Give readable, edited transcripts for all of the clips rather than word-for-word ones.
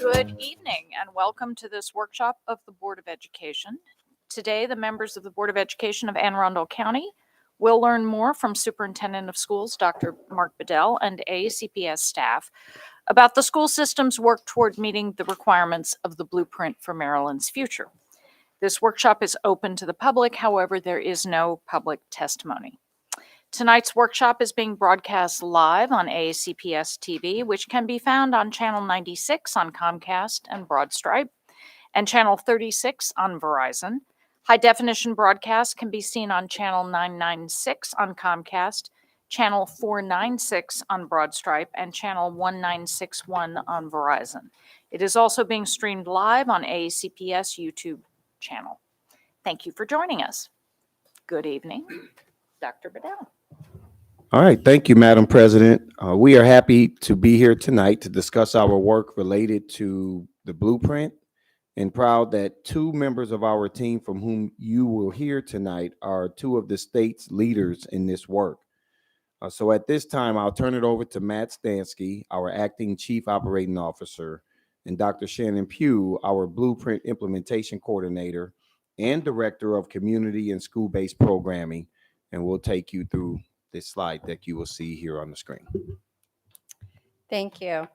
Good evening and welcome to this workshop of the Board of Education. Today, the members of the Board of Education of Anne Arundel County will learn more from Superintendent of Schools, Dr. Mark Bedell, and ACPS staff about the school system's work toward meeting the requirements of the Blueprint for Maryland's Future. This workshop is open to the public, however, there is no public testimony. Tonight's workshop is being broadcast live on ACPS TV, which can be found on Channel 96 on Comcast and Broadstripe, and Channel 36 on Verizon. High-definition broadcasts can be seen on Channel 996 on Comcast, Channel 496 on Broadstripe, and Channel 1961 on Verizon. It is also being streamed live on ACPS YouTube channel. Thank you for joining us. Good evening, Dr. Bedell. All right. Thank you, Madam President. We are happy to be here tonight to discuss our work related to the blueprint, and proud that two members of our team from whom you will hear tonight are two of the state's leaders in this work. So at this time, I'll turn it over to Matt Stansky, our acting Chief Operating Officer, and Dr. Shannon Pugh, our Blueprint Implementation Coordinator and Director of Community and School-Based Programming, and we'll take you through this slide that you will see here on the screen. Thank you.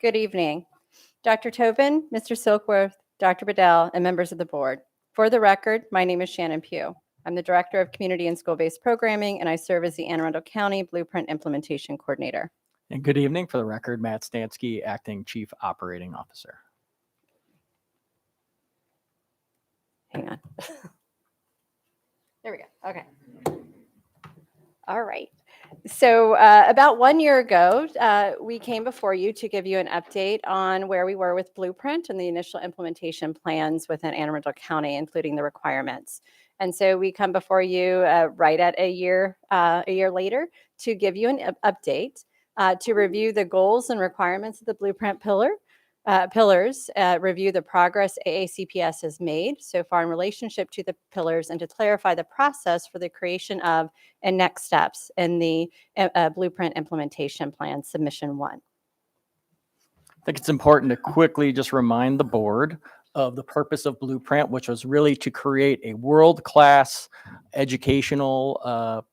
Good evening. Dr. Tobin, Mr. Silkworth, Dr. Bedell, and members of the board. For the record, my name is Shannon Pugh. I'm the Director of Community and School-Based Programming, and I serve as the Anne Arundel County Blueprint Implementation Coordinator. And good evening. For the record, Matt Stansky, Acting Chief Operating Officer. Hang on. There we go. Okay. All right. So about 1 year ago, we came before you to give you an update on where we were with Blueprint and the initial implementation plans within Anne Arundel County, including the requirements. And so we come before you right at a year later to give you an update, to review the goals and requirements of the Blueprint pillars, review the progress AACPS has made so far in relationship to the pillars, and to clarify the process for the creation of and next steps in the Blueprint Implementation Plan Submission 1. I think it's important to quickly just remind the board of the purpose of Blueprint, which was really to create a world-class educational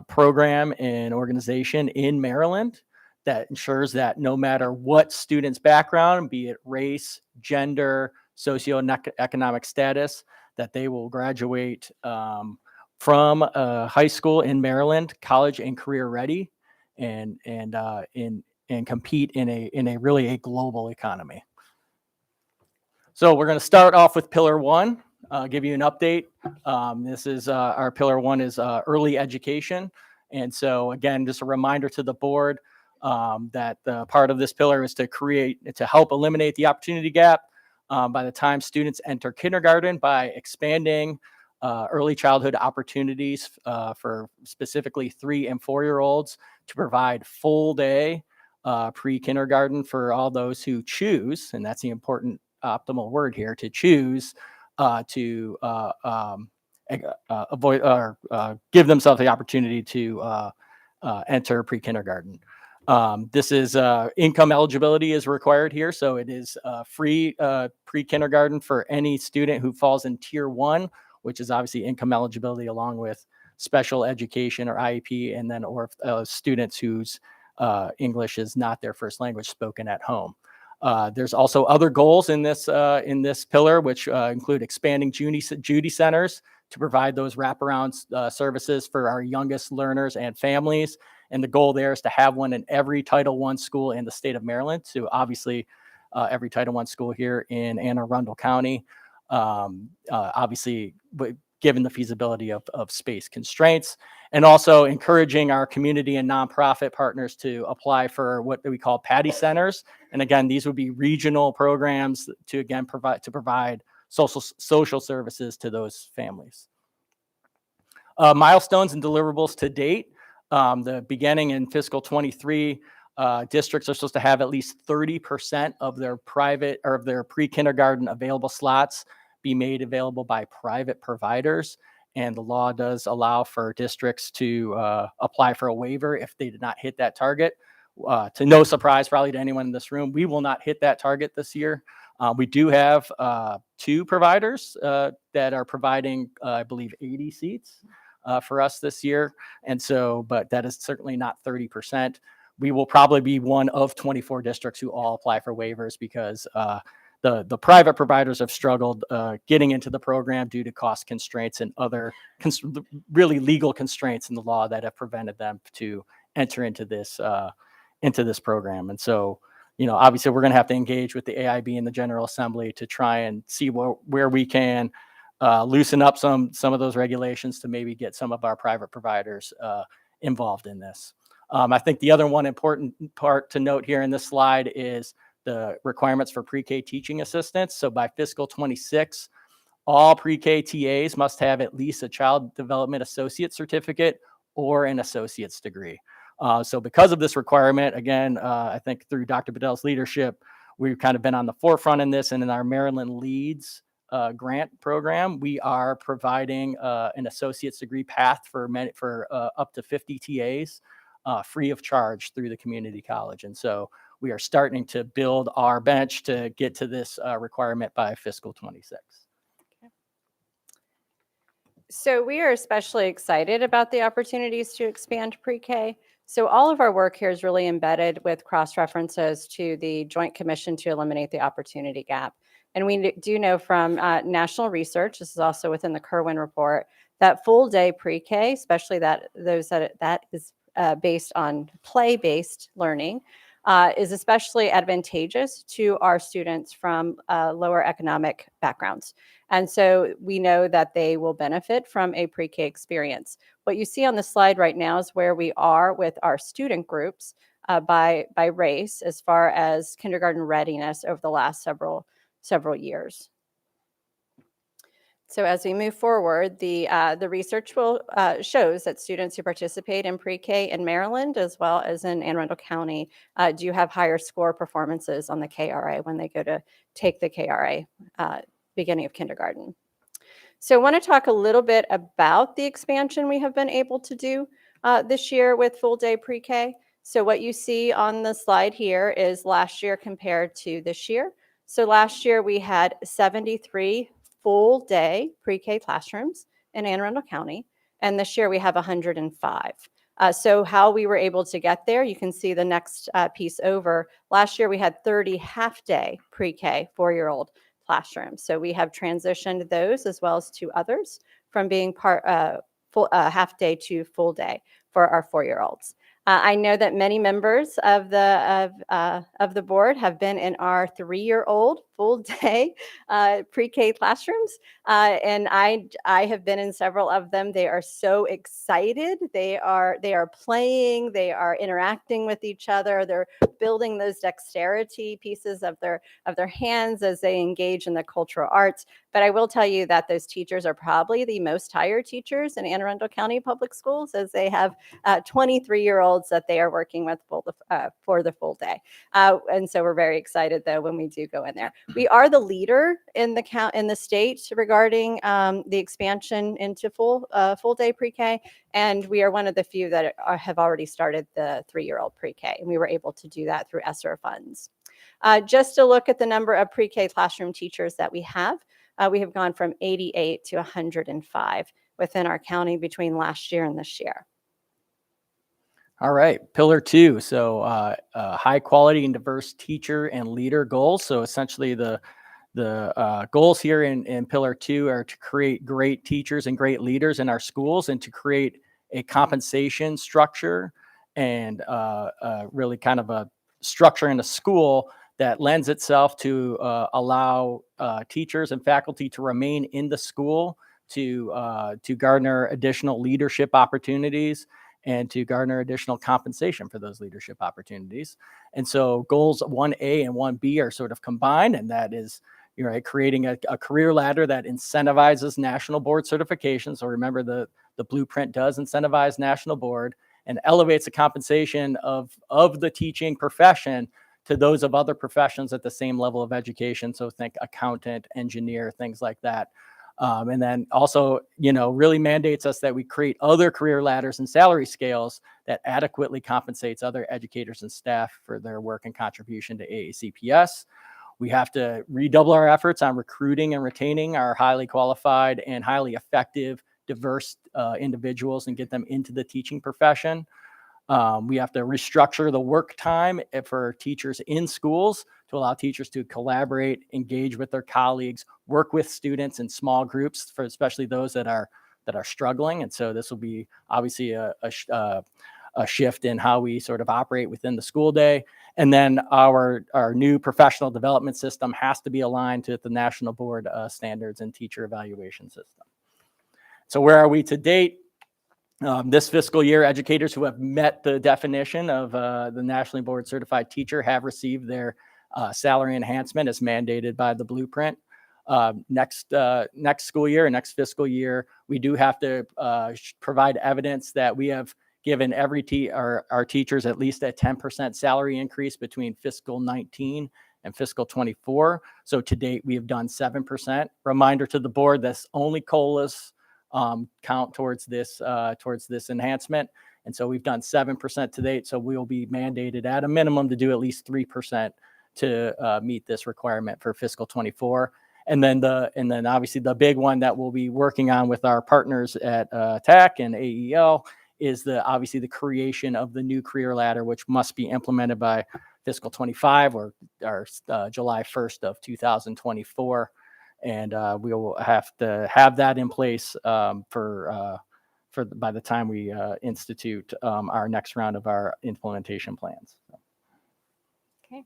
program and organization in Maryland that ensures that no matter what student's background, be it race, gender, socioeconomic status, that they will graduate from high school in Maryland, college and career ready, and compete in a really a global economy. So we're going to start off with Pillar 1. Give you an update. This is our Pillar 1 is early education, and so again, just a reminder to the board that part of this pillar is to help eliminate the opportunity gap by the time students enter kindergarten by expanding early childhood opportunities for specifically 3 and 4-year-olds to provide full day pre-kindergarten for all those who choose, and that's the important optimal word here, to choose to avoid or give themselves the opportunity to enter pre-kindergarten. This is income eligibility is required here, so it is free pre-kindergarten for any student who falls in Tier 1, which is obviously income eligibility along with special education or IEP, and then or students whose English is not their first language spoken at home. There's also other goals in this pillar, which include expanding Judy centers to provide those wraparound services for our youngest learners and families. And the goal there is to have one in every Title I school in the state of Maryland. So obviously, every Title I school here in Anne Arundel County. Obviously, given the feasibility of space constraints, and also encouraging our community and nonprofit partners to apply for what we call PADI centers. And again, these would be regional programs to again provide social services to those families. Milestones and deliverables to date. The beginning in fiscal 23, districts are supposed to have at least 30% of their private or of their pre-kindergarten available slots be made available by private providers. And the law does allow for districts to apply for a waiver if they did not hit that target. To no surprise, probably to anyone in this room, we will not hit that target this year. We do have 2 providers that are providing, I believe, 80 seats for us this year. And so, but that is certainly not 30%. We will probably be one of 24 districts who all apply for waivers because the private providers have struggled getting into the program due to cost constraints and other really legal constraints in the law that have prevented them to enter into this program. And so, obviously we're going to have to engage with the AIB and the General Assembly to try and see where we can loosen up some of those regulations to maybe get some of our private providers involved in this. I think the other one important part to note here in this slide is the requirements for pre-K teaching assistants. So by fiscal 26, all pre-K TAs must have at least a child development associate certificate or an associate's degree. So because of this requirement, again, I think through Dr. Bedell's leadership, we've kind of been on the forefront in this, and in our Maryland Leads grant program, we are providing an associate's degree path for up to 50 TAs free of charge through the community college. And so we are starting to build our bench to get to this requirement by fiscal 26. Okay. So we are especially excited about the opportunities to expand pre-K. So all of our work here is really embedded with cross-references to the Joint Commission to Eliminate the Opportunity Gap. And we do know from national research, this is also within the Kerwin report, that full day pre-K, especially that is based on play-based learning, is especially advantageous to our students from lower economic backgrounds. And so we know that they will benefit from a pre-K experience. What you see on the slide right now is where we are with our student groups by race as far as kindergarten readiness over the last several years. So as we move forward, the research shows that students who participate in pre-K in Maryland as well as in Anne Arundel County do have higher score performances on the KRA when they go to take the KRA beginning of kindergarten. So I want to talk a little bit about the expansion we have been able to do this year with full day pre-K. So what you see on the slide here is last year compared to this year. So last year we had 73 full day pre-K classrooms in Anne Arundel County, and this year we have 105. So how we were able to get there, you can see the next piece over. Last year, we had 30 half-day pre-K 4-year-old classrooms. So we have transitioned those as well as 2 others from being full half-day to full day for our 4-year-olds. I know that many members of the board have been in our 3-year-old full day pre-K classrooms, and I have been in several of them. They are so excited. They are playing. They are interacting with each other. They're building those dexterity pieces of their hands as they engage in the cultural arts. But I will tell you that those teachers are probably the most tired teachers in Anne Arundel County Public Schools, as they have 23-year-olds that they are working with for the full day. And so we're very excited, though, when we do go in there. We are the leader in the state regarding the expansion into full day pre-K, and we are one of the few that have already started the 3-year-old pre-K, and we were able to do that through ESSER funds. Just to look at the number of pre-K classroom teachers that we have gone from 88 to 105 within our county between last year and this year. All right, pillar 2. So high quality and diverse teacher and leader goals. So essentially the goals here in pillar 2 are to create great teachers and great leaders in our schools, and to create a compensation structure and really kind of a structure in a school that lends itself to allow teachers and faculty to remain in the school, to garner additional leadership opportunities, and to garner additional compensation for those leadership opportunities. And so goals 1A and 1B are sort of combined, and that is, creating a career ladder that incentivizes national board certification. So remember, the blueprint does incentivize national board, and elevates the compensation of the teaching profession to those of other professions at the same level of education. So think accountant, engineer, things like that. And then also, really mandates us that we create other career ladders and salary scales that adequately compensates other educators and staff for their work and contribution to AACPS. We have to redouble our efforts on recruiting and retaining our highly qualified and highly effective, diverse individuals, and get them into the teaching profession. We have to restructure the work time for teachers in schools to allow teachers to collaborate, engage with their colleagues, work with students in small groups, for especially those that are struggling. And so this will be obviously a shift in how we sort of operate within the school day. And then our new professional development system has to be aligned to the national board standards and teacher evaluation system. So where are we to date? This fiscal year, educators who have met the definition of the nationally board certified teacher have received their salary enhancement as mandated by the blueprint. Next school year, next fiscal year, we do have to provide evidence that we have given our teachers at least a 10% salary increase between fiscal 19 and fiscal 24. So to date, we have done 7%. Reminder to the board, that's only COLAs count towards this enhancement. And so we've done 7% to date. So we'll be mandated at a minimum to do at least 3% to meet this requirement for fiscal 24. And then obviously the big one that we'll be working on with our partners at TAC and AEL is obviously the creation of the new career ladder, which must be implemented by fiscal 25 or July 1st of 2024. And we will have to have that in place by the time we institute our next round of our implementation plans. Okay.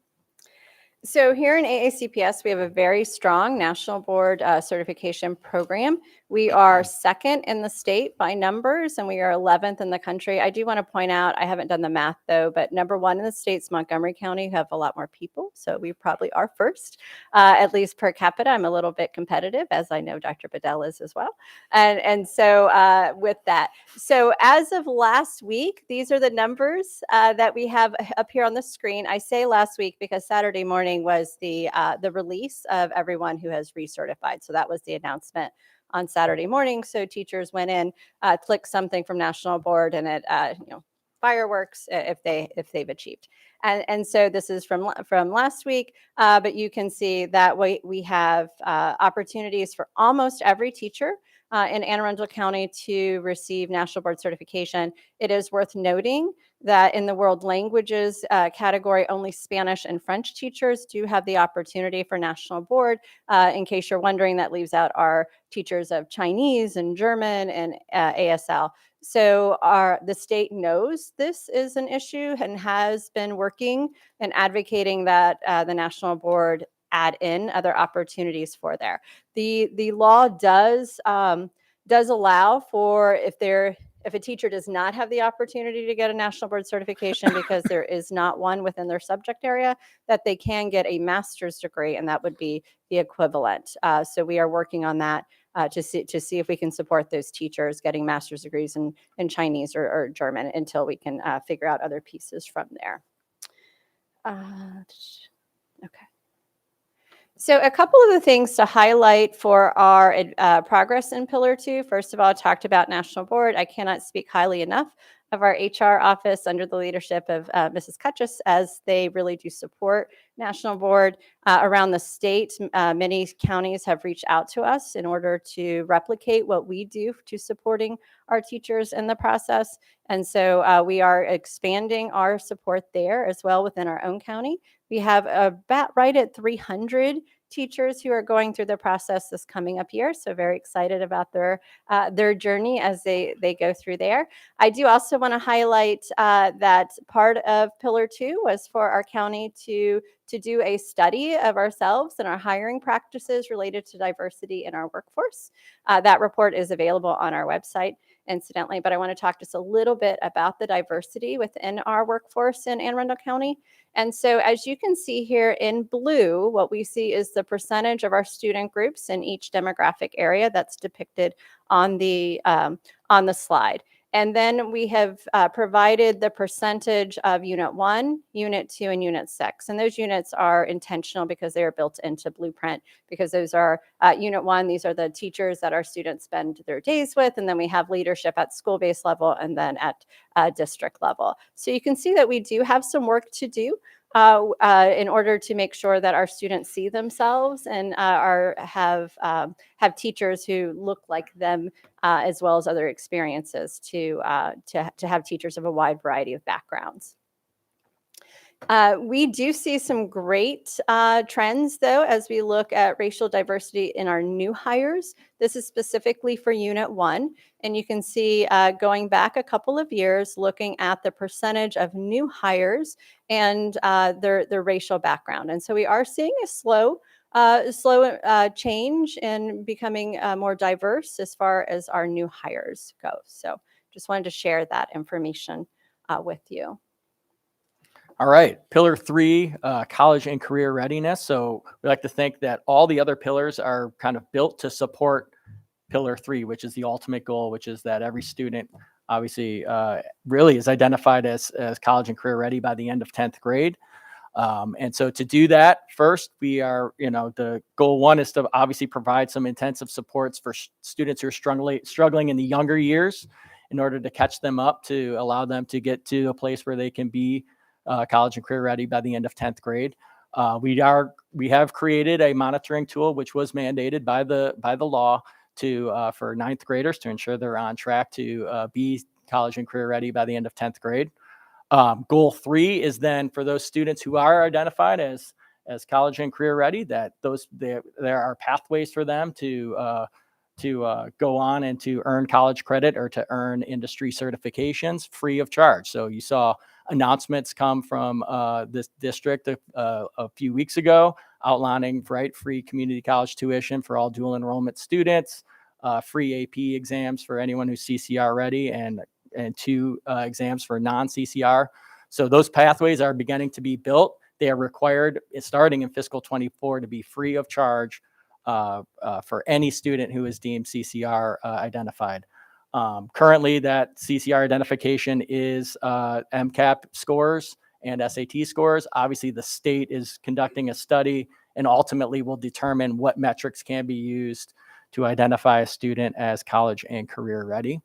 So here in AACPS, we have a very strong national board certification program. We are second in the state by numbers, and we are 11th in the country. I do want to point out, I haven't done the math though, but number 1 in the state's Montgomery County, who have a lot more people. So we probably are first, at least per capita. I'm a little bit competitive, as I know Dr. Bedell is as well. And so with that, so as of last week, these are the numbers that we have up here on the screen. I say last week because Saturday morning was the release of everyone who has recertified. So that was the announcement on Saturday morning. So teachers went in, clicked something from National Board, and it fireworks if they've achieved. And so this is from last week, but you can see that we have opportunities for almost every teacher in Anne Arundel County to receive national board certification. It is worth noting that in the world languages category, only Spanish and French teachers do have the opportunity for national board. In case you're wondering, that leaves out our teachers of Chinese and German and ASL. So the state knows this is an issue and has been working and advocating that the national board add in other opportunities for there. The law does allow for if a teacher does not have the opportunity to get a national board certification because there is not one within their subject area, that they can get a master's degree, and that would be the equivalent. So we are working on that to see if we can support those teachers getting master's degrees in Chinese or German until we can figure out other pieces from there. Okay. So a couple of the things to highlight for our progress in Pillar 2. First of all, I talked about National Board. I cannot speak highly enough of our HR office under the leadership of Mrs. Kutchis, as they really do support National Board around the state. Many counties have reached out to us in order to replicate what we do to supporting our teachers in the process. And so we are expanding our support there as well within our own county. We have about right at 300 teachers who are going through the process this coming up year. So very excited about their journey as they go through there. I do also want to highlight that part of Pillar 2 was for our county to do a study of ourselves and our hiring practices related to diversity in our workforce. That report is available on our website, incidentally, but I want to talk just a little bit about the diversity within our workforce in Anne Arundel County. And so as you can see here in blue, what we see is the percentage of our student groups in each demographic area that's depicted on the slide. And then we have provided the percentage of Unit 1, Unit 2, and Unit 6. And those units are intentional because they are built into Blueprint, because those are Unit 1, these are the teachers that our students spend their days with. And then we have leadership at school-based level and then at district level. So you can see that we do have some work to do in order to make sure that our students see themselves and have teachers who look like them, as well as other experiences to have teachers of a wide variety of backgrounds. We do see some great trends, though, as we look at racial diversity in our new hires. This is specifically for Unit 1. And you can see going back a couple of years, looking at the percentage of new hires and their racial background. And so we are seeing a slow change in becoming more diverse as far as our new hires go. So just wanted to share that information with you. All right, Pillar 3, college and career readiness. So we like to think that all the other pillars are kind of built to support Pillar 3, which is the ultimate goal, which is that every student obviously really is identified as college and career ready by the end of 10th grade. And so to do that, first, we are, the goal 1 is to obviously provide some intensive supports for students who are struggling in the younger years in order to catch them up, to allow them to get to a place where they can be college and career ready by the end of 10th grade. We have created a monitoring tool, which was mandated by the law for 9th graders to ensure they're on track to be college and career ready by the end of 10th grade. Goal 3 is then for those students who are identified as college and career ready, that there are pathways for them to go on and to earn college credit or to earn industry certifications free of charge. So you saw announcements come from this district a few weeks ago outlining free community college tuition for all dual enrollment students, free AP exams for anyone who's CCR ready, and 2 exams for non-CCR. So those pathways are beginning to be built. They are required, starting in fiscal 24, to be free of charge for any student who is deemed CCR identified. Currently, that CCR identification is MCAP scores and SAT scores. Obviously, the state is conducting a study and ultimately will determine what metrics can be used to identify a student as college and career ready.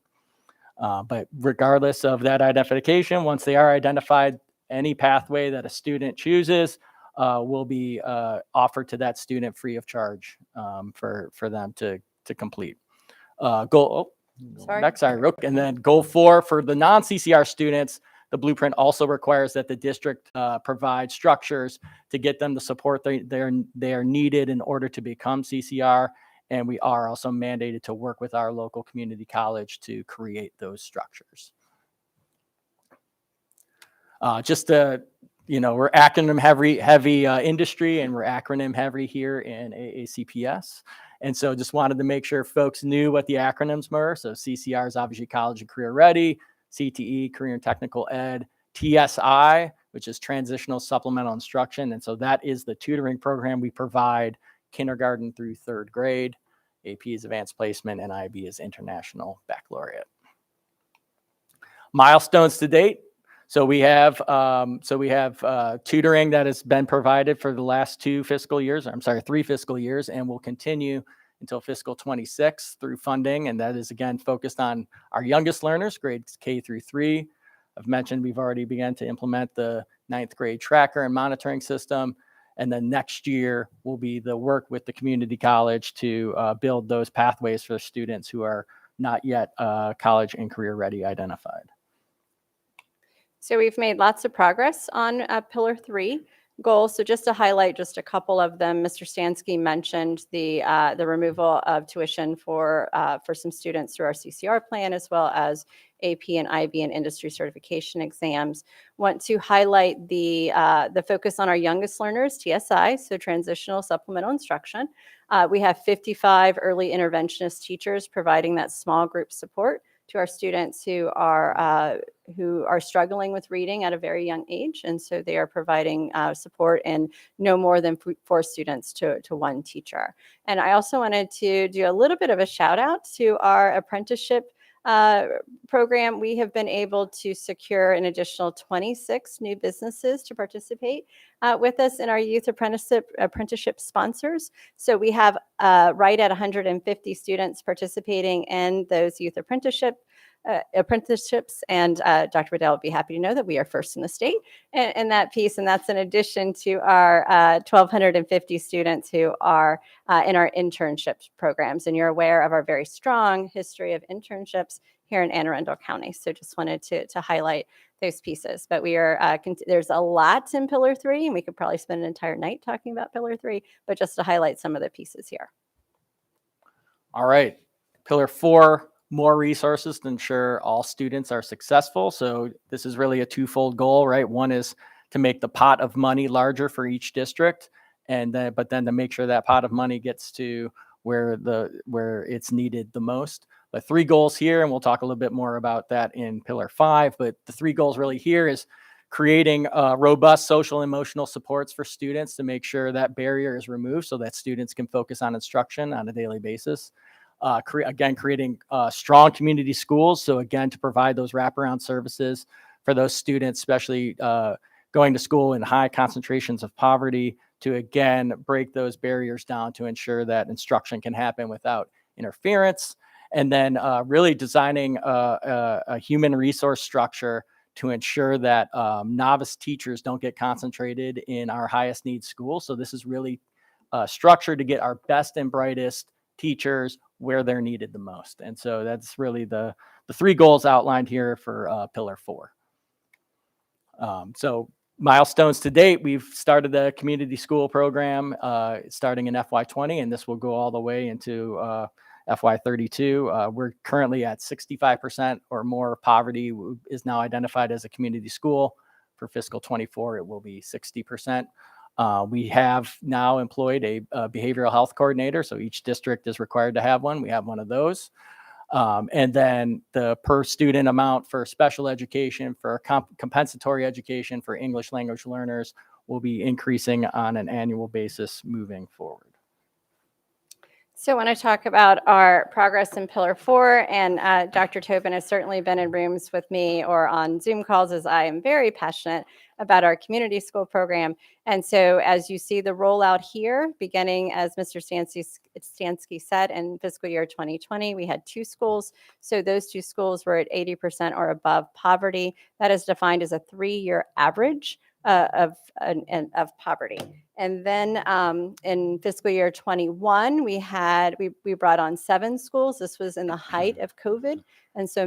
But regardless of that identification, once they are identified, any pathway that a student chooses will be offered to that student free of charge for them to complete. Sorry. Back, sorry, real quick. And then goal 4 for the non-CCR students, the blueprint also requires that the district provide structures to get them the support they are needed in order to become CCR. And we are also mandated to work with our local community college to create those structures. Just to, we're acronym heavy industry, and we're acronym heavy here in AACPS. And so just wanted to make sure folks knew what the acronyms were. So CCR is obviously College and Career Ready, CTE, Career and Technical Ed, TSI, which is Transitional Supplemental Instruction. And so that is the tutoring program we provide kindergarten through 3rd grade. AP is Advanced Placement, and IB is International Baccalaureate. Milestones to date. So we have tutoring that has been provided for the last 3 fiscal years, and will continue until fiscal 26 through funding. And that is again focused on our youngest learners, grades K through 3. I've mentioned we've already begun to implement the 9th grade tracker and monitoring system. And then next year will be the work with the community college to build those pathways for students who are not yet college and career ready identified. So we've made lots of progress on Pillar 3 goals. So just to highlight just a couple of them, Mr. Stansky mentioned the removal of tuition for some students through our CCR plan, as well as AP and IB and industry certification exams. Want to highlight the focus on our youngest learners, TSI, so transitional supplemental instruction. We have 55 early interventionist teachers providing that small group support to our students who are struggling with reading at a very young age. And so they are providing support in no more than 4 students to 1 teacher. And I also wanted to do a little bit of a shout out to our apprenticeship program. We have been able to secure an additional 26 new businesses to participate with us in our youth apprenticeship sponsors. So we have right at 150 students participating in those youth apprenticeships, and Dr. Waddell would be happy to know that we are first in the state in that piece, and that's in addition to our 1,250 students who are in our internships programs. And you're aware of our very strong history of internships here in Anne Arundel County. So just wanted to highlight those pieces. But we are there's a lot in Pillar 3, and we could probably spend an entire night talking about Pillar 3, but just to highlight some of the pieces here. All right, Pillar 4, more resources to ensure all students are successful. So this is really a twofold goal, right? One is to make the pot of money larger for each district, but then to make sure that pot of money gets to where it's needed the most. The 3 goals here, and we'll talk a little bit more about that in Pillar 5, but the 3 goals really here is creating robust social and emotional supports for students to make sure that barrier is removed so that students can focus on instruction on a daily basis. Creating strong community schools. So again, to provide those wraparound services for those students, especially going to school in high concentrations of poverty, to again, break those barriers down to ensure that instruction can happen without interference. And then really designing a human resource structure to ensure that novice teachers don't get concentrated in our highest need schools. So this is really structured to get our best and brightest teachers where they're needed the most. And so that's really the 3 goals outlined here for Pillar 4. So milestones to date, we've started the community school program starting in FY20, and this will go all the way into FY32. We're currently at 65% or more poverty is now identified as a community school. For fiscal 24, it will be 60%. We have now employed a behavioral health coordinator, so each district is required to have one. We have one of those. And then the per student amount for special education, for compensatory education for English language learners will be increasing on an annual basis moving forward. So I want to talk about our progress in Pillar 4, and Dr. Tobin has certainly been in rooms with me or on Zoom calls, as I am very passionate about our community school program. And so as you see the rollout here, beginning as Mr. Stansky said, in fiscal year 2020, we had 2 schools. So those 2 schools were at 80% or above poverty. That is defined as a 3-year average of poverty. And then in fiscal year 21, we brought on 7 schools. This was in the height of COVID. And so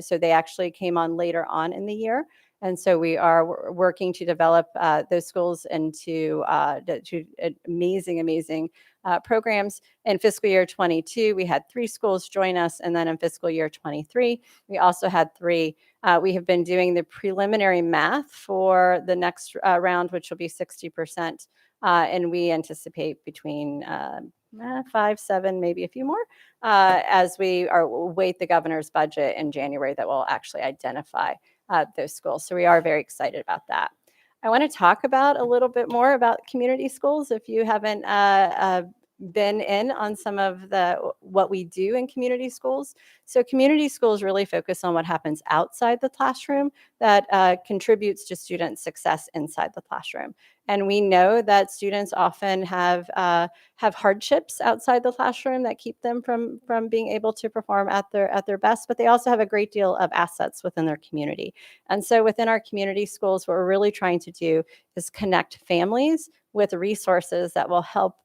so they actually came on later on in the year. And so we are working to develop those schools into amazing programs. In fiscal year 22, we had 3 schools join us. And then in fiscal year 23, we also had 3. We have been doing the preliminary math for the next round, which will be 60%. And we anticipate between 5, 7, maybe a few more, as we await the governor's budget in January that will actually identify those schools. So we are very excited about that. I want to talk about a little bit more about community schools. If you haven't been in on some of what we do in community schools. So community schools really focus on what happens outside the classroom that contributes to student success inside the classroom. And we know that students often have hardships outside the classroom that keep them from being able to perform at their best, but they also have a great deal of assets within their community. And so within our community schools, what we're really trying to do is connect families with resources that will help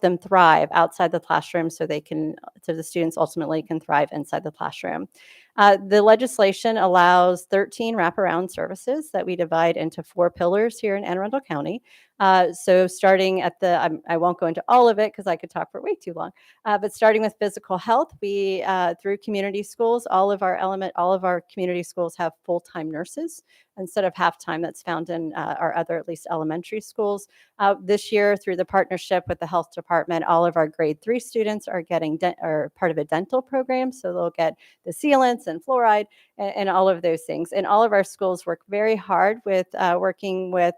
them thrive outside the classroom so the students ultimately can thrive inside the classroom. The legislation allows 13 wraparound services that we divide into 4 pillars here in Anne Arundel County. So starting at I won't go into all of it because I could talk for way too long, but starting with physical health, we, through community schools, all of our community schools have full-time nurses instead of half-time that's found in our other, at least elementary schools. This year, through the partnership with the health department, all of our grade 3 students are are part of a dental program. So they'll get the sealants and fluoride and all of those things. And all of our schools work very hard with working with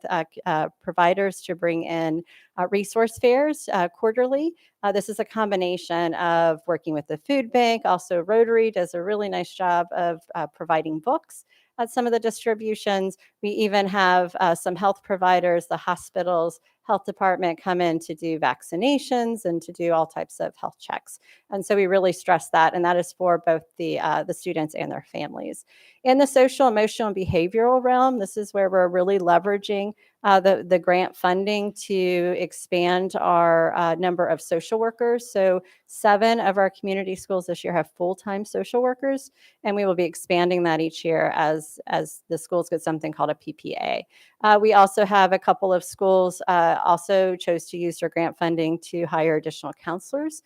providers to bring in resource fairs quarterly. This is a combination of working with the food bank. Also, Rotary does a really nice job of providing books at some of the distributions. We even have some health providers, the hospitals, health department come in to do vaccinations and to do all types of health checks. And so we really stress that, and that is for both the students and their families. In the social, emotional, and behavioral realm, this is where we're really leveraging the grant funding to expand our number of social workers. So 7 of our community schools this year have full-time social workers, and we will be expanding that each year as the schools get something called a PPA. We also have a couple of schools also chose to use their grant funding to hire additional counselors.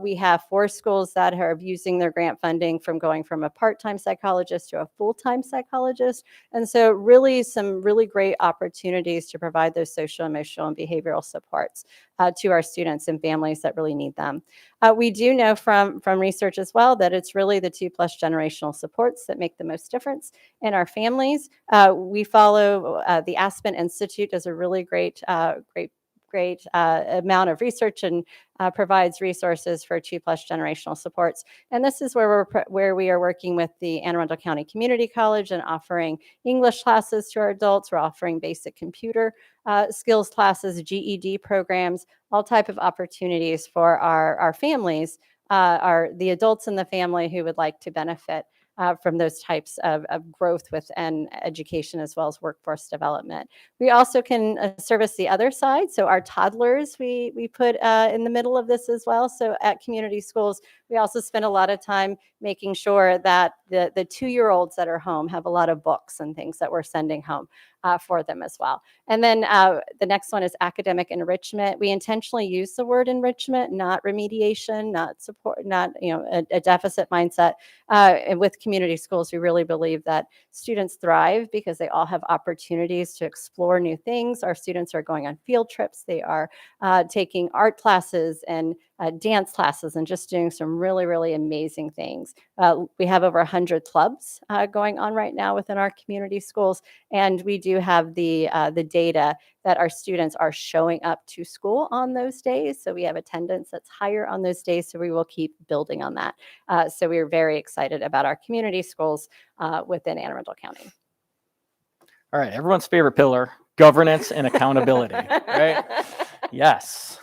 We have 4 schools that are using their grant funding from going from a part-time psychologist to a full-time psychologist. And so really some really great opportunities to provide those social, emotional, and behavioral supports to our students and families that really need them. We do know from research as well that it's really the 2+ generational supports that make the most difference in our families. We follow the Aspen Institute does a really great amount of research and provides resources for 2+ generational supports. And this is where we are working with the Anne Arundel County Community College and offering English classes to our adults. We're offering basic computer skills classes, GED programs, all type of opportunities for our families, the adults in the family who would like to benefit from those types of growth within education as well as workforce development. We also can service the other side. So our toddlers, we put in the middle of this as well. So at community schools, we also spend a lot of time making sure that the 2-year-olds that are home have a lot of books and things that we're sending home for them as well. And then the next one is academic enrichment. We intentionally use the word enrichment, not remediation, not support, not a deficit mindset. And with community schools, we really believe that students thrive because they all have opportunities to explore new things. Our students are going on field trips. They are taking art classes and dance classes and just doing some really, really amazing things. We have over 100 clubs going on right now within our community schools, and we do have the data that our students are showing up to school on those days. So we have attendance that's higher on those days, so we will keep building on that. So we're very excited about our community schools within Anne Arundel County. All right, everyone's favorite pillar, governance and accountability, right? Yes.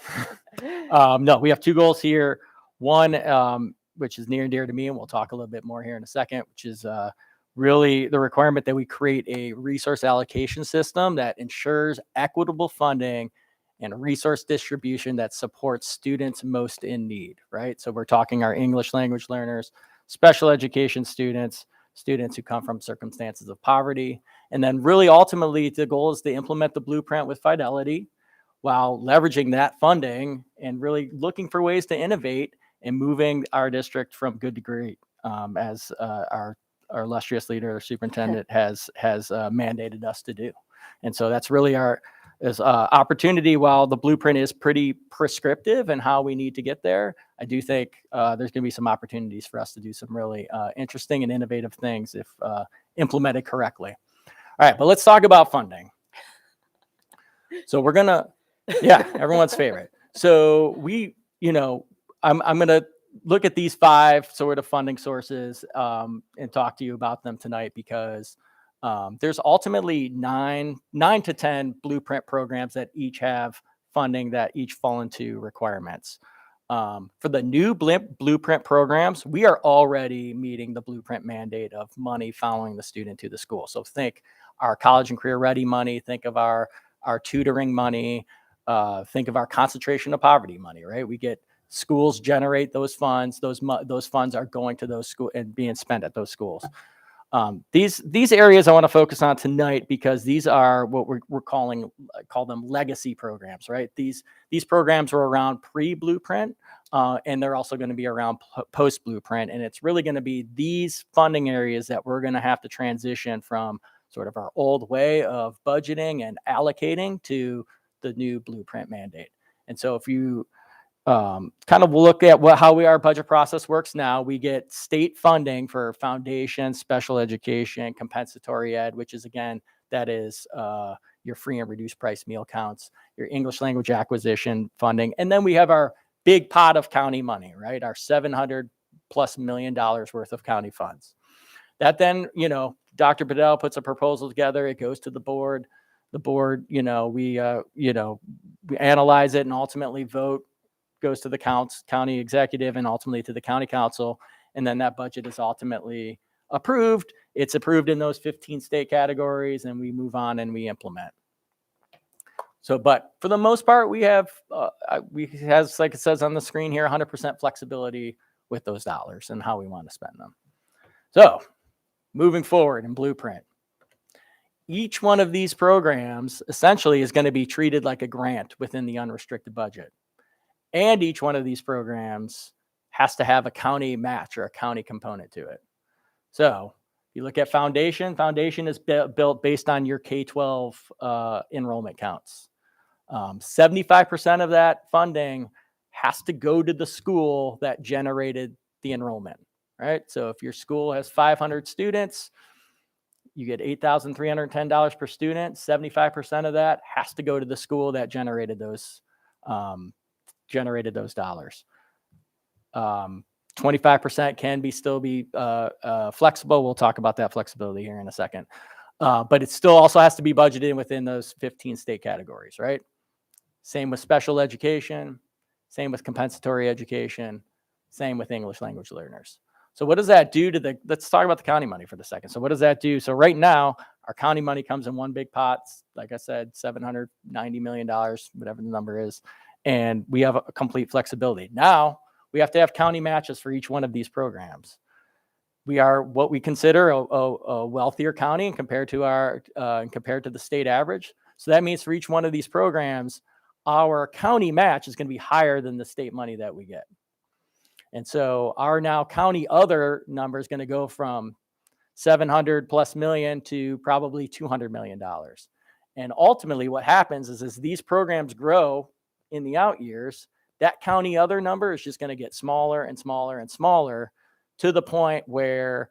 No, we have 2 goals here. One, which is near and dear to me, and we'll talk a little bit more here in a second, which is really the requirement that we create a resource allocation system that ensures equitable funding and resource distribution that supports students most in need, right? So we're talking our English language learners, special education students, students who come from circumstances of poverty. And then really ultimately the goal is to implement the blueprint with fidelity while leveraging that funding and really looking for ways to innovate and moving our district from good to great, as our illustrious leader, the superintendent, has mandated us to do. And so that's really our opportunity. While the blueprint is pretty prescriptive in how we need to get there, I do think there's going to be some opportunities for us to do some really interesting and innovative things if implemented correctly. All right, but let's talk about funding. So we're gonna, yeah, everyone's favorite. So I'm gonna look at these 5 sort of funding sources and talk to you about them tonight because there's ultimately 9 to 10 blueprint programs that each have funding that each fall into requirements. For the new blueprint programs, we are already meeting the blueprint mandate of money following the student to the school. So think our college and career ready money, think of our tutoring money, think of our concentration of poverty money, right? We get schools generate those funds. Those funds are going to those schools and being spent at those schools. These areas I want to focus on tonight because these are what we're call them legacy programs, right? These programs were around pre-blueprint, and they're also going to be around post-blueprint, and it's really going to be these funding areas that we're going to have to transition from sort of our old way of budgeting and allocating to the new blueprint mandate. And so if you kind of look at how our budget process works now, we get state funding for foundation, special education, compensatory ed, which is, again, that is your free and reduced price meal counts, your English language acquisition funding. And then we have our big pot of county money, right? Our $700+ million worth of county funds. That then, Dr. Bedell puts a proposal together. It goes to the board. The board, we analyze it and ultimately vote. Goes to the county executive and ultimately to the county council. And then that budget is ultimately approved. It's approved in those 15 state categories, and we move on and we implement. So, but for the most part, we have, like it says on the screen here, 100% flexibility with those dollars and how we want to spend them. So moving forward in blueprint, each one of these programs essentially is going to be treated like a grant within the unrestricted budget. And each one of these programs has to have a county match or a county component to it. So you look at foundation is built based on your K-12 enrollment counts. 75% of that funding has to go to the school that generated the enrollment, right? So if your school has 500 students, you get $8,310 per student. 75% of that has to go to the school that generated those dollars. 25% can still be flexible. We'll talk about that flexibility here in a second. But it still also has to be budgeted within those 15 state categories, right? Same with special education, same with compensatory education, same with English language learners. So what does that do to let's talk about the county money for the second. So what does that do? So right now, our county money comes in one big pot, like I said, $790 million, whatever the number is. And we have a complete flexibility. Now we have to have county matches for each one of these programs. We are what we consider a wealthier county compared to the state average. So that means for each one of these programs, our county match is going to be higher than the state money that we get. And so our now county other number is going to go from $700+ million to probably $200 million. And ultimately what happens is as these programs grow in the out years, that county other number is just going to get smaller and smaller and smaller to the point where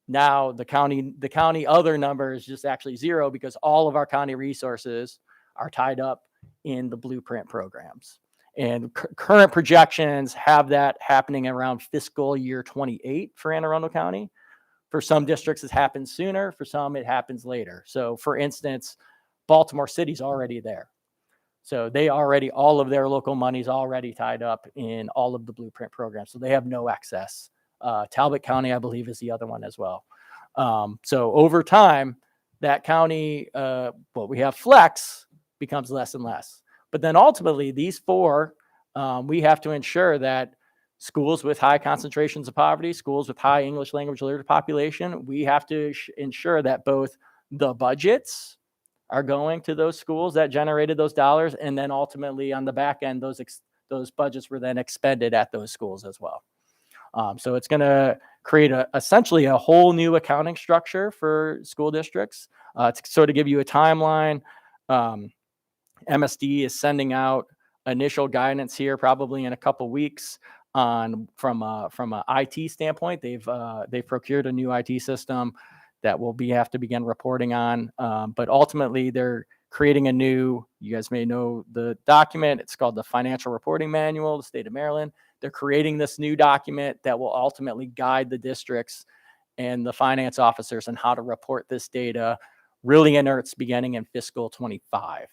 now the county other number is just actually zero because all of our county resources are tied up in the blueprint programs. And current projections have that happening around fiscal year 28 for Anne Arundel County. For some districts, it happens sooner. For some, it happens later. So for instance, Baltimore City's already there. So all of their local money's already tied up in all of the blueprint programs. So they have no excess. Talbot County, I believe, is the other one as well. So over time, that county, what we have flex becomes less and less. But then ultimately, these four, we have to ensure that schools with high concentrations of poverty, schools with high English language literate population, we have to ensure that both the budgets are going to those schools that generated those dollars, and then ultimately on the back end, those budgets were then expended at those schools as well. So it's going to create essentially a whole new accounting structure for school districts. To sort of give you a timeline, MSD is sending out initial guidance here probably in a couple weeks on from a IT standpoint. They've procured a new IT system that will have to begin reporting on. But ultimately, they're creating a new, you guys may know the document, it's called the Financial Reporting Manual of the state of Maryland. They're creating this new document that will ultimately guide the districts and the finance officers on how to report this data really in earnest beginning in fiscal 25.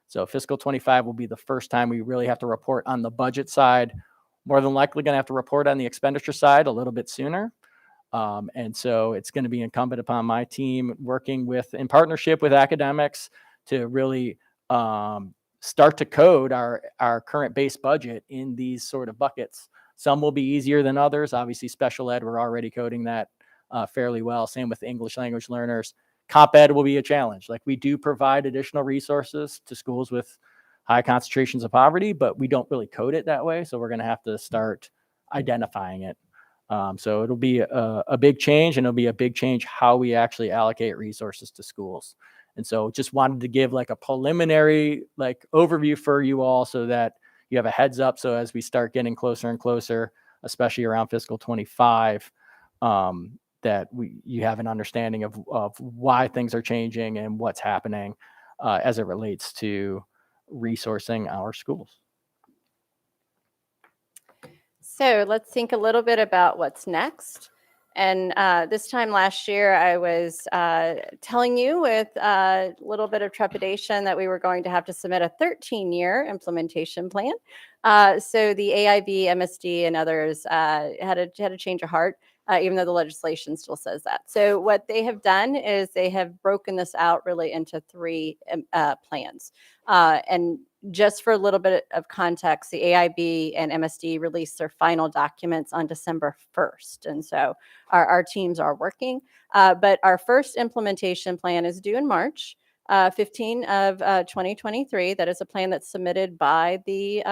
So fiscal 25 will be the first time we really have to report on the budget side. More than likely going to have to report on the expenditure side a little bit sooner. And so it's going to be incumbent upon my team working in partnership with academics to really start to code our current base budget in these sort of buckets. Some will be easier than others. Obviously, special ed, we're already coding that fairly well. Same with English language learners. Comp ed will be a challenge. Like, we do provide additional resources to schools with high concentrations of poverty, but we don't really code it that way. So we're going to have to start identifying it. So it'll be a big change, and it'll be a big change how we actually allocate resources to schools. And so just wanted to give like a preliminary overview for you all so that you have a heads up. So as we start getting closer and closer, especially around fiscal 25, that you have an understanding of why things are changing and what's happening as it relates to resourcing our schools. So let's think a little bit about what's next. And this time last year, I was telling you with a little bit of trepidation that we were going to have to submit a 13-year implementation plan. So the AIB, MSD, and others had a change of heart, even though the legislation still says that. So what they have done is they have broken this out really into three plans. And just for a little bit of context, the AIB and MSD released their final documents on December 1st. And so our teams are working. But our first implementation plan is due in March 15 of 2023. That is a plan that's submitted by the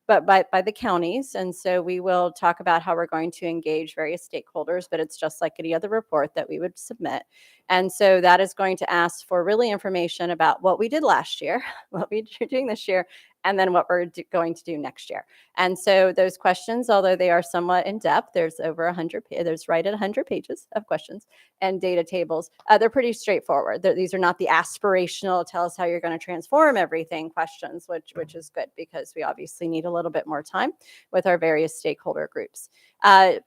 by the counties. And so we will talk about how we're going to engage various stakeholders, but it's just like any other report that we would submit. And so that is going to ask for really information about what we did last year, what we're doing this year, and then what we're going to do next year. And so those questions, although they are somewhat in depth, there's over 100, there's right at 100 pages of questions and data tables. They're pretty straightforward. These are not the aspirational, tell us how you're going to transform everything questions, which is good because we obviously need a little bit more time with our various stakeholder groups.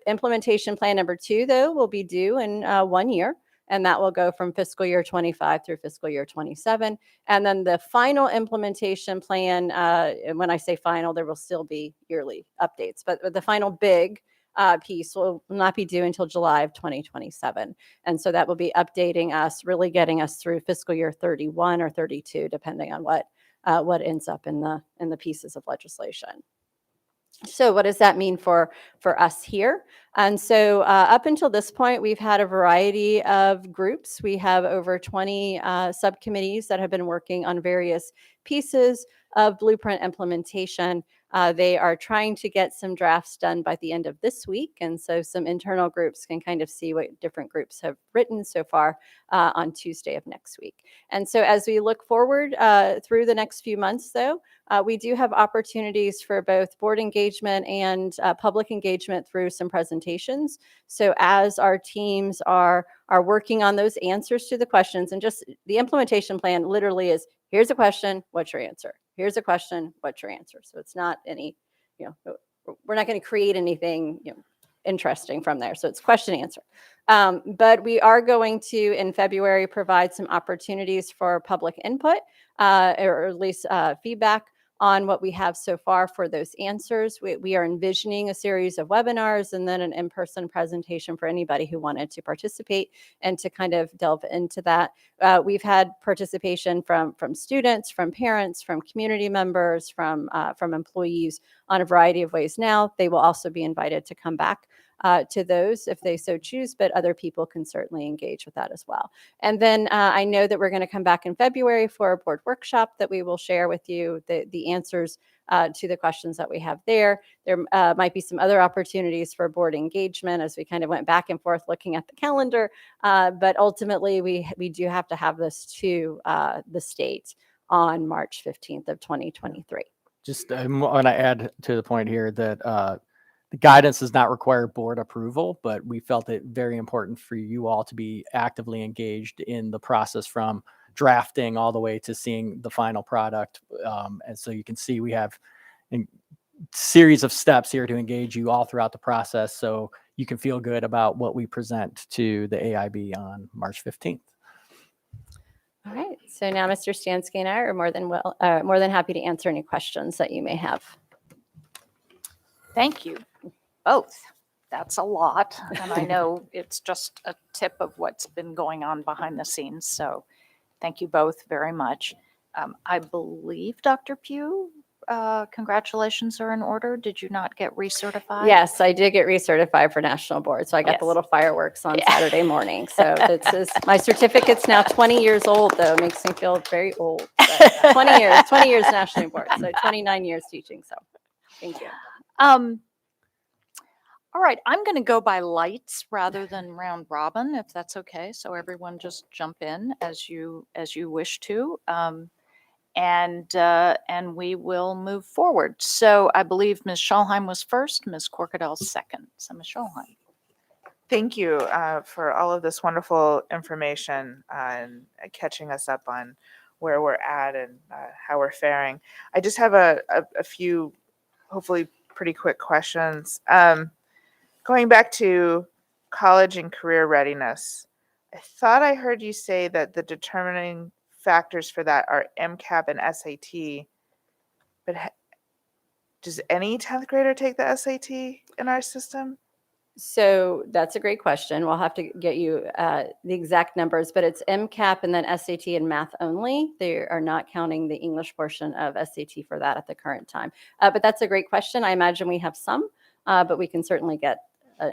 Implementation plan number 2, though, will be due in 1 year. And that will go from fiscal year 25 through fiscal year 27. And then the final implementation plan, and when I say final, there will still be yearly updates, but the final big piece will not be due until July of 2027. And so that will be updating us, really getting us through fiscal year 31 or 32, depending on what ends up in the pieces of legislation. So what does that mean for us here? And so up until this point, we've had a variety of groups. We have over 20 subcommittees that have been working on various pieces of blueprint implementation. They are trying to get some drafts done by the end of this week. And so some internal groups can kind of see what different groups have written so far on Tuesday of next week. And so as we look forward through the next few months, though, we do have opportunities for both board engagement and public engagement through some presentations. So as our teams are working on those answers to the questions, and just the implementation plan literally is, here's a question, what's your answer? Here's a question, what's your answer? So it's not any, we're not going to create anything, interesting from there. So it's question answer. But we are going to, in February, provide some opportunities for public input or at least feedback on what we have so far for those answers. We are envisioning a series of webinars and then an in-person presentation for anybody who wanted to participate and to kind of delve into that. We've had participation from students, from parents, from community members, from employees on a variety of ways now. They will also be invited to come back to those if they so choose, but other people can certainly engage with that as well. And then I know that we're going to come back in February for a board workshop that we will share with you the answers to the questions that we have there. There might be some other opportunities for board engagement as we kind of went back and forth looking at the calendar. But ultimately, we do have to have this to the state on March 15th of 2023. Just I want to add to the point here that the guidance does not require board approval, but we felt it very important for you all to be actively engaged in the process from drafting all the way to seeing the final product. And so you can see we have a series of steps here to engage you all throughout the process so you can feel good about what we present to the AIB on March 15th. All right. So now Mr. Stansky and I are more than happy to answer any questions that you may have. Thank you both. That's a lot. And I know it's just a tip of what's been going on behind the scenes. So thank you both very much. I believe, Dr. Pugh, congratulations are in order. Did you not get recertified? Yes, I did get recertified for national board. So I got the Yes. little fireworks on Yeah. Saturday morning. So this is my certificate's now 20 years old, though. It makes me feel very old. But 20 years national board. So 29 years teaching. So thank you. All right, I'm going to go by lights rather than round robin, if that's okay. So everyone just jump in as you wish to, and we will move forward. So I believe Ms. Scholheim was first, Ms. Corkadell second. So Ms. Scholheim. Thank you for all of this wonderful information and catching us up on where we're at and how we're faring. I just have a few, hopefully pretty quick questions. Going back to college and career readiness, I thought I heard you say that the determining factors for that are MCAP and SAT, but does any 10th grader take the SAT in our system? So that's a great question. We'll have to get you the exact numbers, but it's MCAP and then SAT and math only. They are not counting the English portion of SAT for that at the current time. But that's a great question. I imagine we have some, but we can certainly get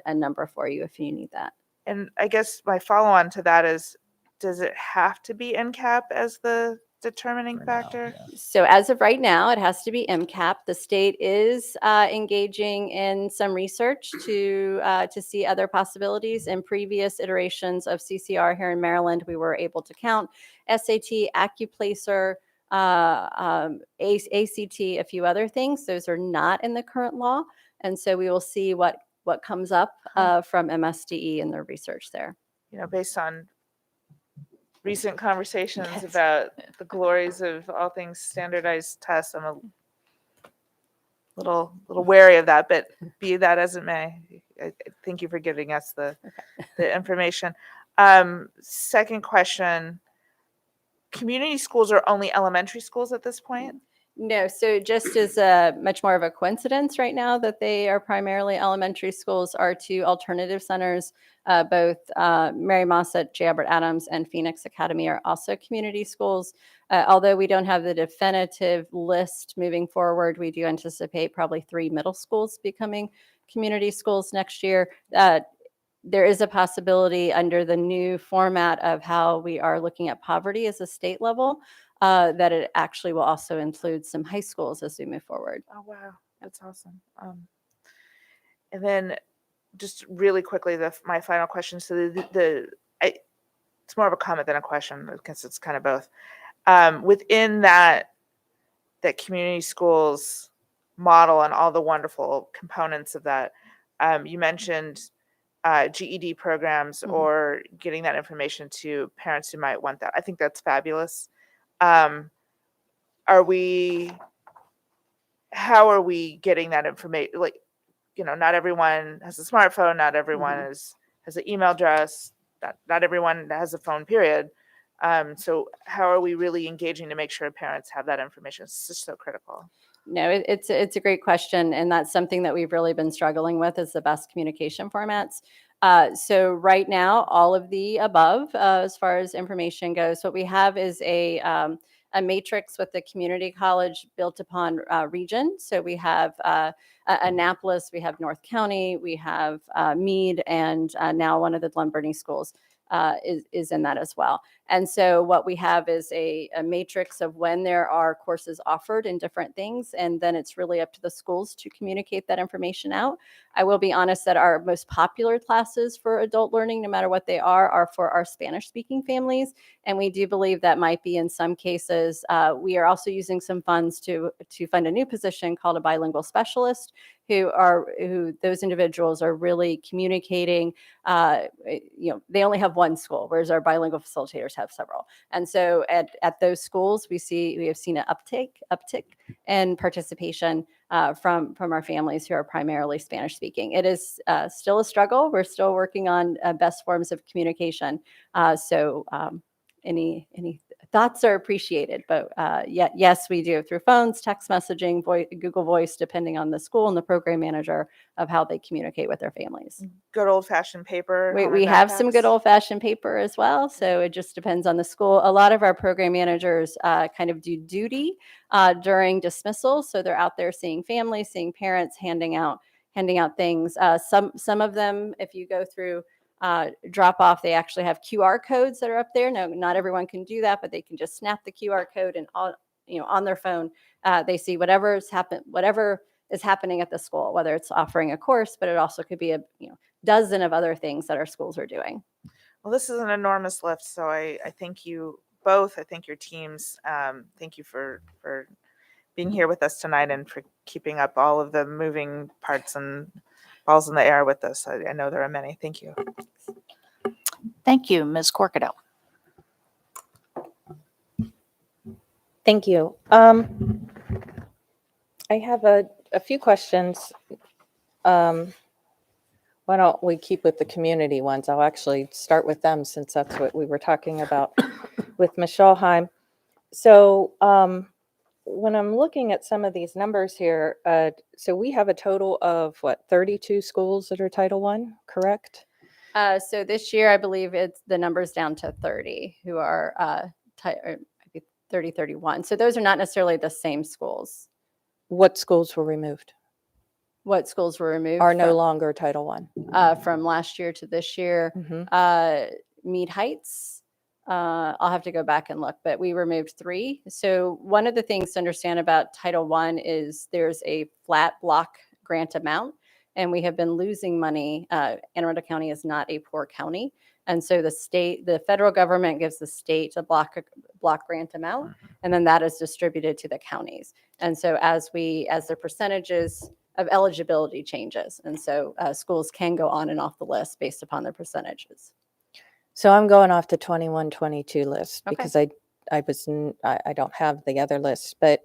a number for you if you need that. And I guess my follow-on to that is, does it have to be NCAP as the determining factor? So as of right now, it has to be MCAP. The state is engaging in some research to see other possibilities. In previous iterations of CCR here in Maryland, we were able to count SAT, AccuPlacer, ACT, a few other things. Those are not in the current law. And so we will see what comes up from MSDE and their research there. You know, based on recent conversations about the glories of all things standardized tests, I'm a little wary of that, but be that as it may, I thank you for giving us the information. Second question, community schools are only elementary schools at this point? No, so just as much more of a coincidence right now that they are primarily elementary schools, our two alternative centers, both Mary Mossett, J. Albert Adams, and Phoenix Academy are also community schools. Although we don't have the definitive list moving forward, we do anticipate probably 3 middle schools becoming community schools next year. There is a possibility under the new format of how we are looking at poverty as a state level, that it actually will also include some high schools as we move forward. Oh, wow. That's awesome. And then just really quickly, my final question. So it's more of a comment than a question because it's kind of both. Within that community schools model and all the wonderful components of that, you mentioned GED programs or getting that information to parents who might want that. I think that's fabulous. How are we getting that information? Like, you know, not everyone has a smartphone, not everyone has an email address, not everyone has a phone, period. So how are we really engaging to make sure parents have that information? It's just so critical. No, it's a great question, and that's something that we've really been struggling with is the best communication formats. So right now, all of the above, as far as information goes, what we have is a matrix with the community college built upon region. So we have Annapolis, we have North County, we have Meade, and now one of the Glen Burnie schools is in that as well. And so what we have is a matrix of when there are courses offered in different things, and then it's really up to the schools to communicate that information out. I will be honest that our most popular classes for adult learning, no matter what they are for our Spanish-speaking families, and we do believe that might be in some cases. We are also using some funds to fund a new position called a bilingual specialist, who those individuals are really communicating. They only have one school, whereas our bilingual facilitators have several. And so at those schools, we have seen an uptick in participation from our families who are primarily Spanish speaking. It is still a struggle. We're still working on best forms of communication. Any thoughts are appreciated, but yes, we do through phones, text messaging, Google Voice, depending on the school and the program manager of how they communicate with their families. Good old fashioned paper. We have some good old fashioned paper as well. So it just depends on the school. A lot of our program managers kind of do duty during dismissal. So they're out there seeing families, seeing parents, handing out things. Some of them, if you go through drop off, they actually have QR codes that are up there. No, not everyone can do that, but they can just snap the QR code and on their phone, they see whatever is happening at the school, whether it's offering a course, but it also could be a dozen of other things that our schools are doing. Well, this is an enormous lift, so I thank you both. I thank your teams. Thank you for being here with us tonight and for keeping up all of the moving parts and balls in the air with us. I know there are many. Thank you. Thank you, Ms. Corkadell. Thank you. I have a few questions. Why don't we keep with the community ones? I'll actually start with them since that's what we were talking about with Ms. Schallheim. So when I'm looking at some of these numbers here, so we have a total of 32 schools that are Title I, correct? So this year, I believe the number's down to 30 who are 30, 31. So those are not necessarily the same schools. What schools were removed? What schools were removed? Are no longer Title I. From last year to this year. Mhm. Mead Heights. I'll have to go back and look, but we removed 3. So one of the things to understand about Title I is there's a flat block grant amount, and we have been losing money. Anne Arundel County is not a poor county. And so the federal government gives the state a block grant amount, and then that is distributed to the counties. And so as the percentages of eligibility changes, and so schools can go on and off the list based upon their percentages. So I'm going off the 21, 22 list Okay. because I don't have the other lists. But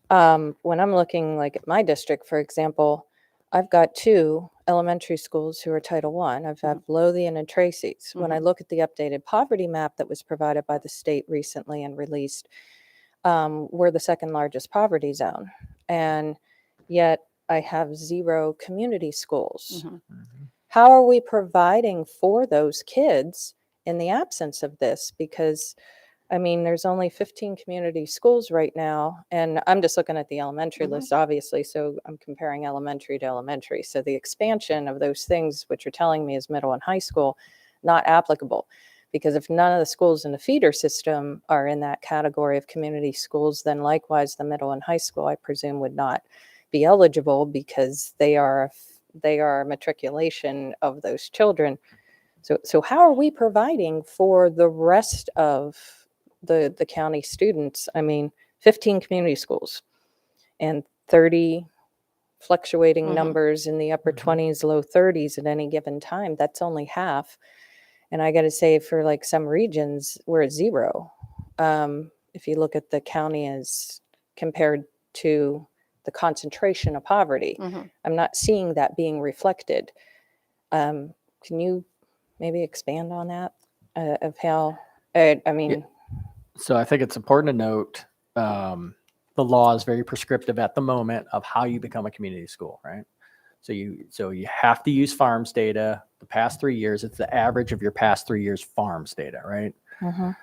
when I'm looking like at my district, for example, I've got 2 elementary schools who are Title I. I've had Lothian and Tracy's. When I look at the updated poverty map that was provided by the state recently and released, we're the second largest poverty zone. And yet I have 0 community schools. How are we providing for those kids in the absence of this? Because, I mean, there's only 15 community schools right now, and I'm just looking at the elementary list, obviously, so I'm comparing elementary to elementary. So the expansion of those things, which you're telling me is middle and high school, not applicable. Because if none of the schools in the feeder system are in that category of community schools, then likewise the middle and high school, I presume, would not be eligible because they are matriculation of those children. So how are we providing for the rest of the county students? I mean, 15 community schools and 30 fluctuating numbers in the upper 20s, low 30s at any given time. That's only half. And I got to say, for like some regions, we're at 0. If you look at the county as compared to the concentration of poverty, I'm not seeing that being reflected. Can you maybe expand on that of how I mean, So I think it's important to note, the law is very prescriptive at the moment of how you become a community school, right? So you have to use farms data, the past 3 years. It's the average of your past 3 years farms data, right? Mhm.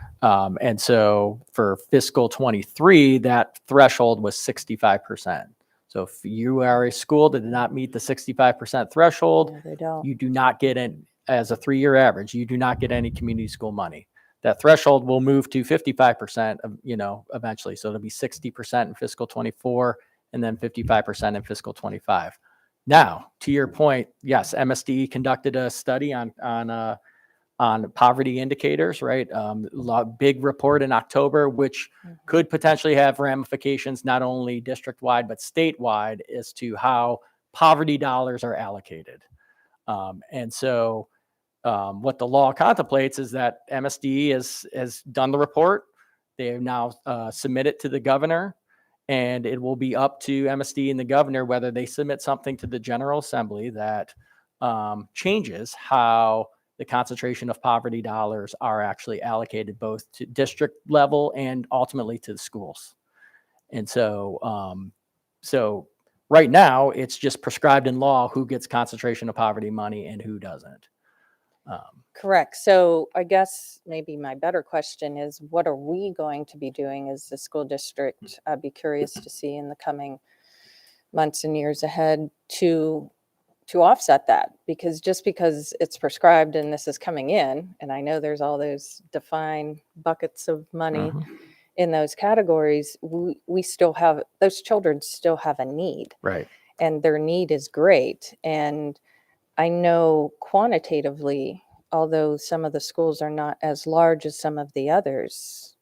And so for fiscal 23, that threshold was 65%. So if you are a school that did not meet the 65% threshold, No, they don't. you do not get in as a 3-year average. You do not get any community school money. That threshold will move to 55% of, eventually. So it'll be 60% in fiscal 24 and then 55% in fiscal 25. Now, to your point, yes, MSDE conducted a study on poverty indicators, right? Big report in October, which could potentially have ramifications not only district-wide but statewide as to how poverty dollars are allocated. And so what the law contemplates is that MSDE has done the report. They have now submitted to the governor, and it will be up to MSDE and the governor whether they submit something to the General Assembly that changes how the concentration of poverty dollars are actually allocated both to district level and ultimately to the schools. And so right now it's just prescribed in law who gets concentration of poverty money and who doesn't. Correct. So I guess maybe my better question is, what are we going to be doing as the school district? I'd be curious to see in the coming months and years ahead to offset that, because just because it's prescribed and this is coming in, and I know there's all those defined buckets of money in those categories, we still have, those children still have a need, Right. and their need is great. And I know quantitatively, although some of the schools are not as large as some of the others,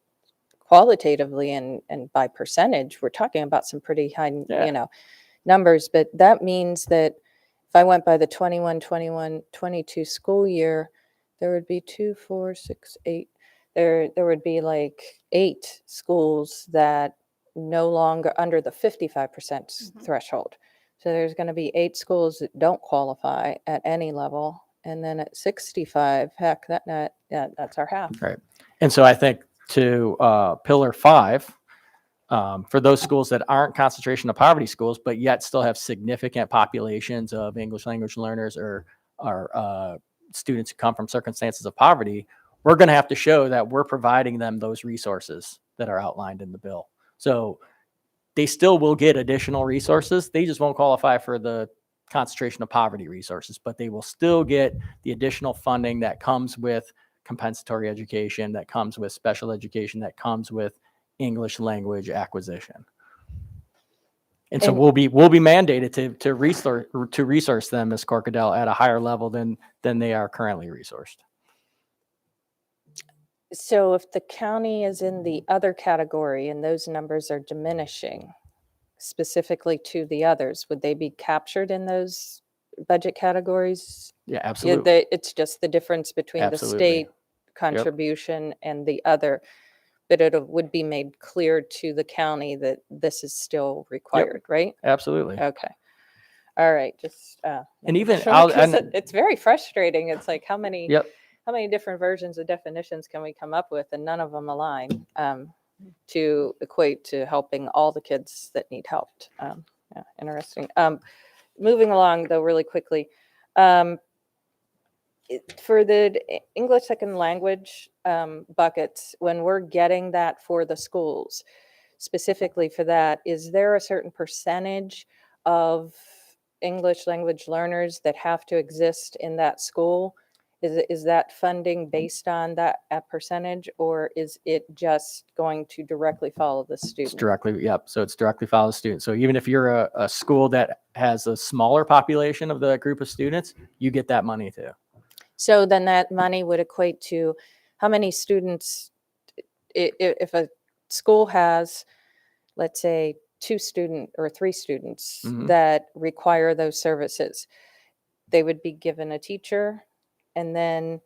qualitatively and by percentage, we're talking about some pretty high, Yeah. Numbers. But that means that if I went by the 22 school year, there would be 2, 4, 6, 8. There would be like 8 schools that no longer under the 55% threshold. So there's going to be 8 schools that don't qualify at any level. And then at 65, heck, that's our half. Right. And so I think to pillar 5, for those schools that aren't concentration of poverty schools, but yet still have significant populations of English language learners or students who come from circumstances of poverty, we're going to have to show that we're providing them those resources that are outlined in the bill. So they still will get additional resources. They just won't qualify for the concentration of poverty resources, but they will still get the additional funding that comes with compensatory education, that comes with special education, that comes with English language acquisition. And so And- we'll be mandated to resource them as Corcadell at a higher level than they are currently resourced. So if the county is in the other category and those numbers are diminishing specifically to the others, would they be captured in those budget categories? Yeah, Yeah, absolutely. it's just the difference between Absolutely. the state contribution and the other, but it would be made clear to the county that this is still required, right? Absolutely. Okay. All right. Just And making even sure, I'll- 'cause and- it's very frustrating. It's like how many Yep. different versions of definitions can we come up with, and none of them align to equate to helping all the kids that need help. Yeah, interesting. Moving along though, really quickly, for the English second language buckets, when we're getting that for the schools, specifically for that, is there a certain percentage of English language learners that have to exist in that school? Is that funding based on that percentage, or is it just going to directly follow the It's student? directly, yep. So it's directly follow the student. So even if you're a school that has a smaller population of the group of students, you get that money too. So then that money would equate to how many students, if a school has, let's say, 2 students or 3 students that require those services, they would be given a teacher, and then,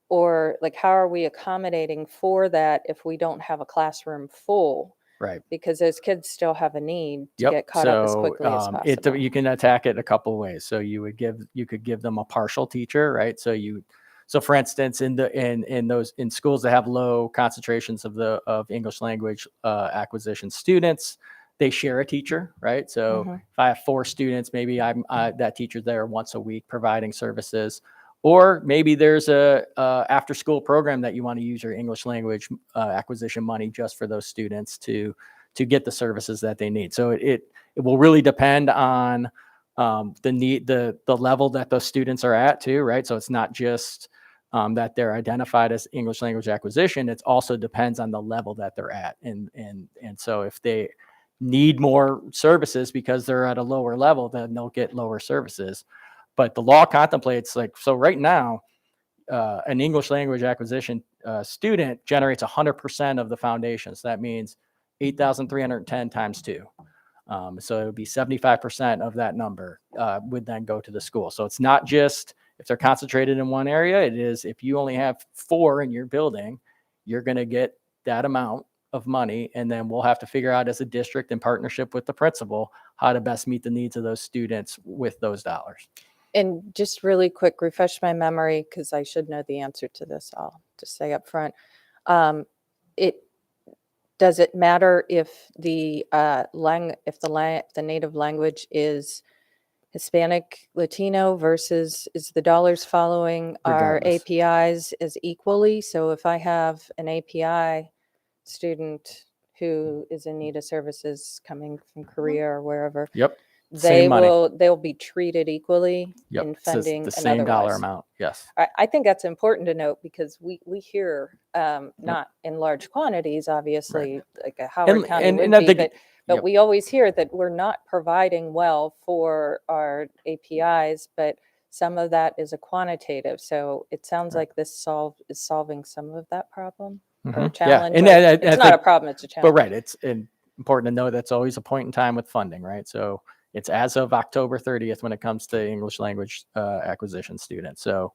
or like, how are we accommodating for that if we don't have a classroom full? Right. Because those kids still have a need to Yep. get caught up as So, quickly as possible. you can attack it a couple ways. So you could give them a partial teacher, right? So So for instance, in schools that have low concentrations of English language acquisition students, they share a teacher, right? So if I have 4 students, maybe that teacher's there once a week providing services. Or maybe there's a after school program that you want to use your English language acquisition money just for those students to get the services that they need. So it will really depend on the level that those students are at too, right? So it's not just that they're identified as English language acquisition. It also depends on the level that they're at. And so if they need more services because they're at a lower level, then they'll get lower services. But the law contemplates so right now, an English language acquisition student generates 100% of the foundation. So that means 8,310 times 2. So it would be 75% of that number would then go to the school. So it's not just if they're concentrated in one area. It is if you only have 4 in your building, you're going to get that amount of money. And then we'll have to figure out as a district in partnership with the principal how to best meet the needs of those students with those dollars. And just really quick, refresh my memory because I should know the answer to this. I'll just say up front. Does it matter if the native language is Hispanic, Latino versus is the dollars following our Regardless. APIs as equally? So if I have an API student who is in need of services coming from Korea or wherever, Yep. Same money. they'll be treated equally Yep. in It's funding the and same dollar otherwise. amount. Yes. I think that's important to note because we hear not in large quantities, obviously, like a Howard County and would I be, think but yep. we always hear that we're not providing well for our APIs, but some of that is a quantitative. So it sounds Right. like this is solving some of that problem or Mhm. challenge. And or I it's not a think- problem, it's a challenge. But right, it's important to know that's always a point in time with funding, right? So it's as of October 30th when it comes to English language acquisition students. So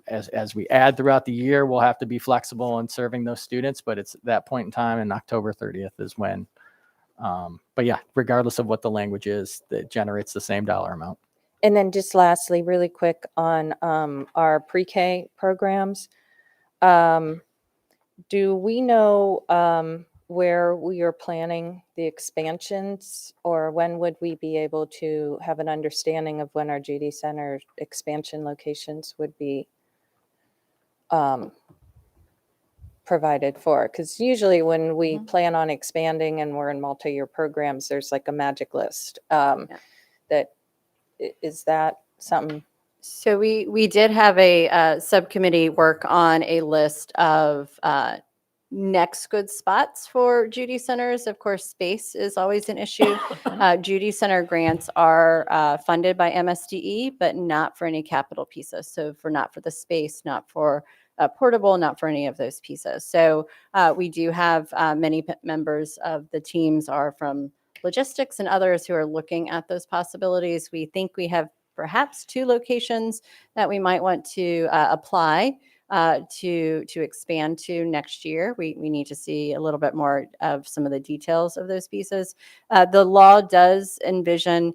as we add throughout the year, we'll have to be flexible in serving those students, but it's that point in time, and October 30th is when. But yeah, regardless of what the language is, that generates the same dollar amount. And then just lastly, really quick on our pre-K programs. Do we know where we are planning the expansions, or when would we be able to have an understanding of when our GD Center expansion locations would be provided for? Because usually when we plan on expanding and we're in multi-year programs, there's like a magic list. Is that something? So we did have a subcommittee work on a list of next good spots for Judy Centers. Of course, space is always an issue. Judy Center grants are funded by MSDE, but not for any capital pieces. So not for the space, not for portable, not for any of those pieces. So we do have many members of the teams are from logistics and others who are looking at those possibilities. We think we have perhaps 2 locations that we might want to apply to expand to next year. We need to see a little bit more of some of the details of those pieces. The law does envision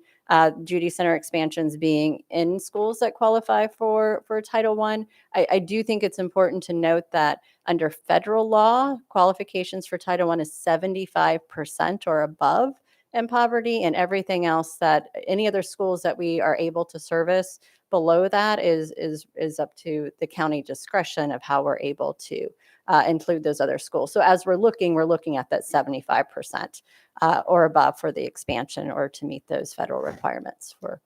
Judy Center expansions being in schools that qualify for Title I. I do think it's important to note that under federal law, qualifications for Title I is 75% or above in poverty, and everything else that any other schools that we are able to service below that is up to the county discretion of how we're able to include those other schools. So as we're looking at that 75% or above for the expansion or to meet those federal requirements for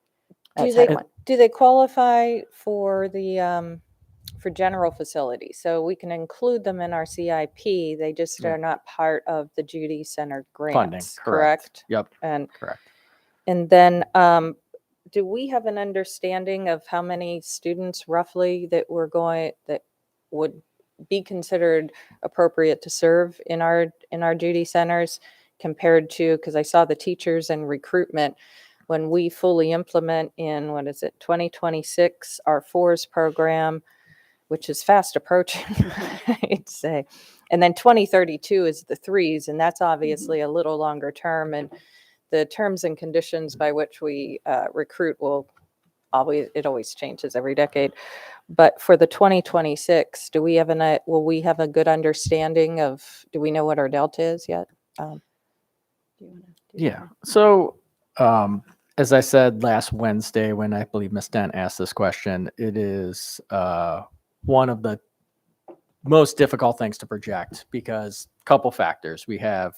Title I. Do they qualify for the for general facilities? So we can include them in our CIP. They just are not part of the Judy Center grants. Funding, correct. Yep, And correct. And then do we have an understanding of how many students roughly that would be considered appropriate to serve in our Judy Centers compared to, because I saw the teachers and recruitment when we fully implement in, 2026, our FORS program, which is fast approaching, I'd say. And then 2032 is the 3s, and that's obviously a little longer term. And the terms and conditions by which we recruit will it always changes every decade. But for the 2026, do we have will we have a good understanding of, do we know what our delta is yet? Do you wanna do Yeah. that? So, as I said last Wednesday, when I believe Ms. Dent asked this question, it is one of the most difficult things to project because couple factors. We have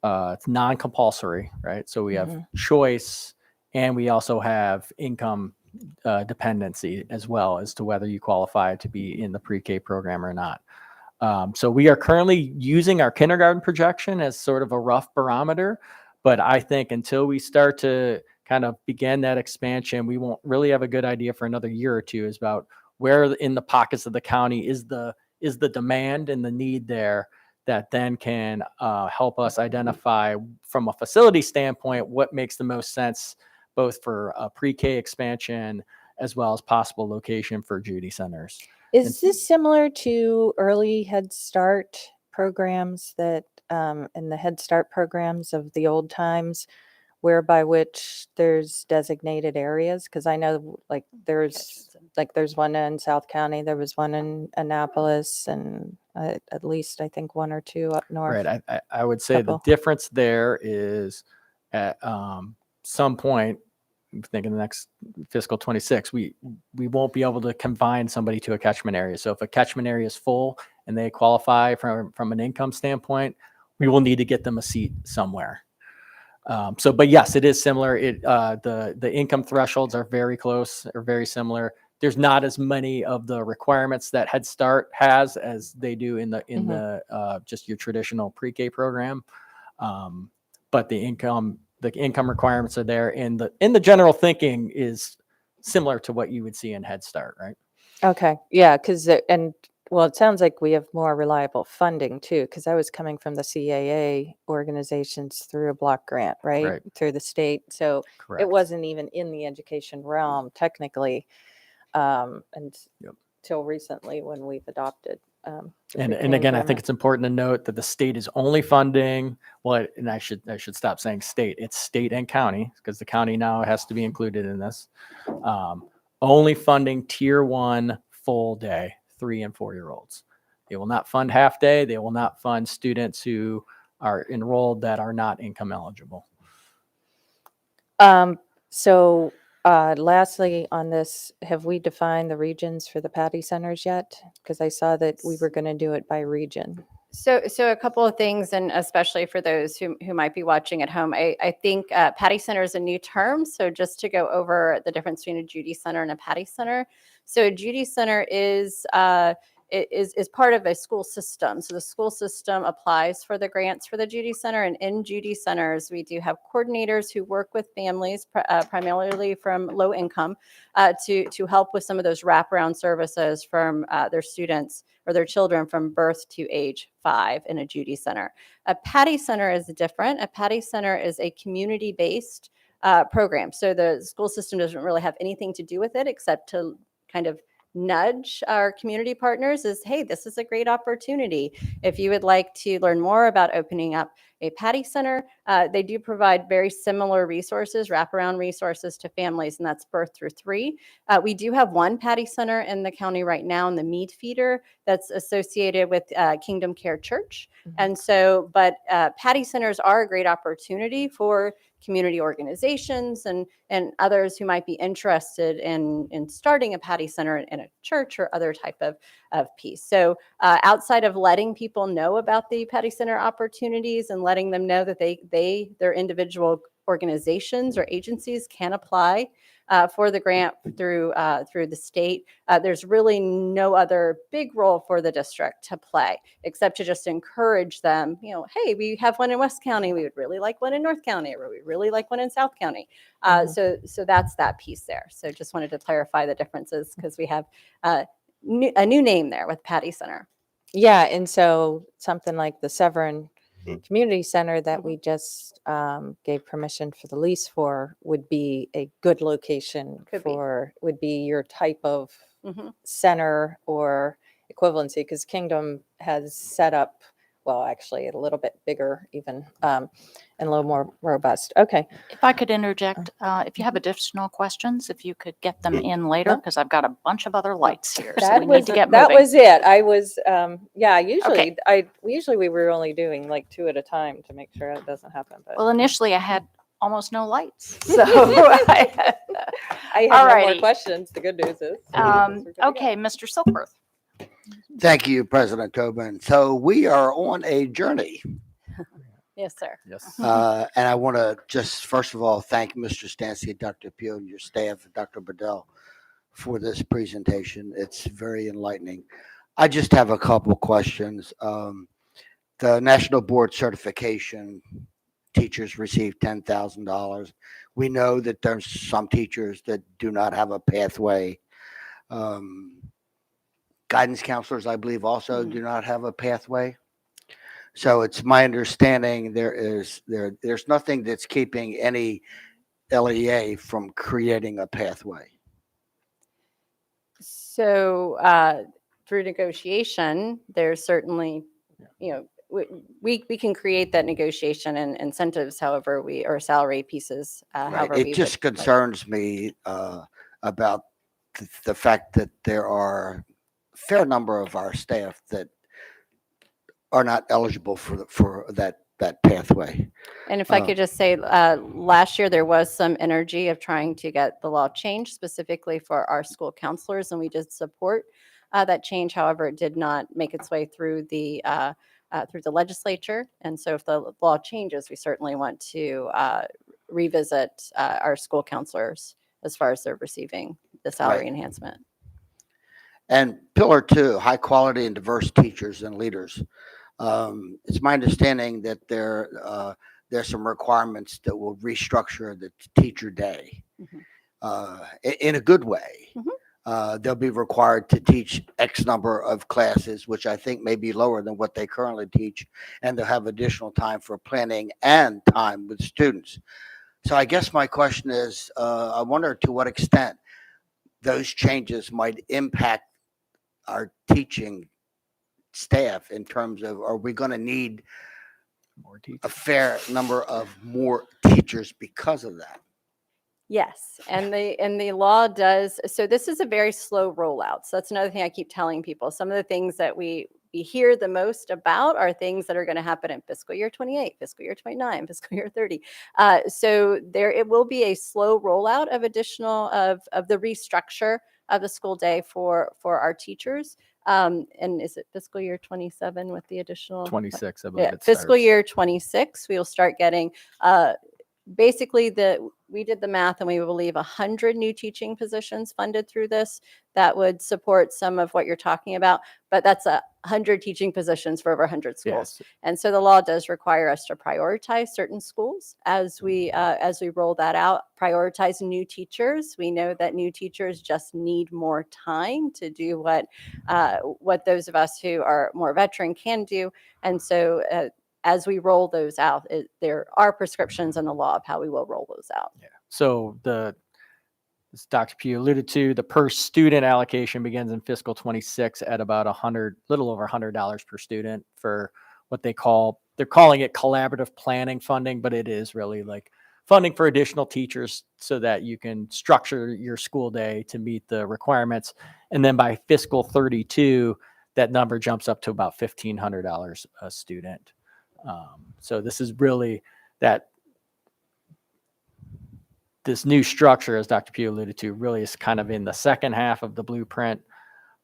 it's non-compulsory, right? So we have choice, and we also have income dependency as well as to whether you qualify to be in the pre-K program or not. So we are currently using our kindergarten projection as sort of a rough barometer, but I think until we start to kind of begin that expansion, we won't really have a good idea for another year or two is about where in the pockets of the county is the demand and the need there that then can help us identify from a facility standpoint what makes the most sense both for a pre-K expansion as well as possible location for Judy centers. Is this similar to early Head Start programs that, and the Head Start programs of the old times, whereby which there's designated areas? Because I know there's one in South County, there was one in Annapolis, and at least I think one or two up north. Right. I would say Couple. the difference there is at some point, I think in the next fiscal 26, we won't be able to confine somebody to a catchment area. So if a catchment area is full and they qualify from an income standpoint, we will need to get them a seat somewhere. But yes, it is similar. The income thresholds are very close or very similar. There's not as many of the requirements that Head Start has as they do in the just your traditional pre-K program. But the income requirements are there, and the general thinking is similar to what you would see in Head Start, right? Okay, yeah, because well, it sounds like we have more reliable funding too, because I was coming from the CAA organizations through a block grant, right? Right. Through the state. So Correct. it wasn't even in the education realm technically, until recently when we've adopted. The And pre-K again, I think environment. it's important to note that the state is only funding and I should stop saying state. It's state and county because the county now has to be included in this. Only funding tier 1 full day 3 and 4 year olds. They will not fund half day. They will not fund students who are enrolled that are not income eligible. So lastly on this, have we defined the regions for the Patty centers yet? Because I saw that we were going to do it by region. So a couple of things, and especially for those who might be watching at home, I think Patty Center is a new term. So just to go over the difference between a Judy Center and a Patty Center. So a Judy Center is part of a school system. So the school system applies for the grants for the Judy Center, and in Judy Centers, we do have coordinators who work with families, primarily from low income, to help with some of those wraparound services from their students or their children from birth to age 5 in a Judy Center. A Patty Center is different. A Patty Center is a community-based program. So the school system doesn't really have anything to do with it except to kind of nudge our community partners is, hey, this is a great opportunity. If you would like to learn more about opening up a Patty Center, they do provide very similar resources, wraparound resources to families, and that's birth through 3. We do have one Patty Center in the county right now in the Mead Feeder that's associated with Kingdom Care Church. And so, but Patty Centers are a great opportunity for community organizations and others who might be interested in starting a Patty Center in a church or other type of piece. So outside of letting people know about the Patty Center opportunities and letting them know that their individual organizations or agencies can apply for the grant through the state, there's really no other big role for the district to play except to just encourage them, hey, we have one in West County, we would really like one in North County, or we really like one in South County. So that's that piece there. So just wanted to clarify the differences because we have a new name there with Patty Center. Yeah, and so something like the Severn Community Center that we just gave permission for the lease for would be a good location would be your type of center or equivalency, because Kingdom has set up well, actually a little bit bigger even, and a little more robust. Okay. If I could interject, if you have additional questions, if you could get them in later, No. because I've got a bunch of other lights here. So That we was need to get that moving. was it. I was yeah, Okay. usually we were only doing like 2 at a time to make sure it doesn't happen. But Well, initially I had almost no lights. So I I have no more Alrighty. questions. The good news is. okay, Mr. Silkworth. Thank you, President Tobin. So we are on a journey. Yes, sir. Yes. And I want to just, first of all, thank Mr. Stancy, Dr. Pugh, and your staff, Dr. Bedell, for this presentation. It's very enlightening. I just have a couple questions. The National Board Certification teachers receive $10,000. We know that there's some teachers that do not have a pathway. Guidance counselors, I believe, also do not have a pathway. So it's my understanding there's nothing that's keeping any LEA from creating a pathway. So through negotiation, there's certainly, you know, we can create that negotiation and incentives, however we, or salary pieces, Right. however It we just would like. concerns me about the fact that there are a fair number of our staff that are not eligible for that pathway. And if I could just say, last year there was some energy of trying to get the law changed specifically for our school counselors, and we did support that change. However, it did not make its way through the legislature. And so if the law changes, we certainly want to revisit our school counselors as far as they're receiving the salary Right. enhancement. And pillar 2, high quality and diverse teachers and leaders. It's my understanding that there's some requirements that will restructure the teacher day in a good way. They'll be required to teach X number of classes, which I think may be lower than what they currently teach, and they'll have additional time for planning and time with students. So I guess my question is, I wonder to what extent those changes might impact our teaching staff in terms of, are we going to need More teachers. a fair number of more teachers because of that? Yes, and the law does. So this is a very slow rollout. So that's another thing I keep telling people. Some of the things that we hear the most about are things that are going to happen in fiscal year 28, fiscal year 29, fiscal year 30. So it will be a slow rollout of additional of the restructure of the school day for our teachers. And is it fiscal year 27 with the additional 26, I believe it fiscal starts. year 26? We will start getting basically we did the math and we believe 100 new teaching positions funded through this that would support some of what you're talking about, but that's 100 teaching positions for over 100 schools. Yes. And so the law does require us to prioritize certain schools as we roll that out, prioritize new teachers. We know that new teachers just need more time to do what those of us who are more veteran can do. And so as we roll those out, there are prescriptions in the law of how we will roll those out. Yeah. So as Dr. Pugh alluded to, the per student allocation begins in fiscal 26 at about little over $100 per student for what they're calling it collaborative planning funding, but it is really like funding for additional teachers so that you can structure your school day to meet the requirements. And then by fiscal 32, that number jumps up to about $1,500 a student. So this is really this new structure, as Dr. Pugh alluded to, really is kind of in the second half of the blueprint,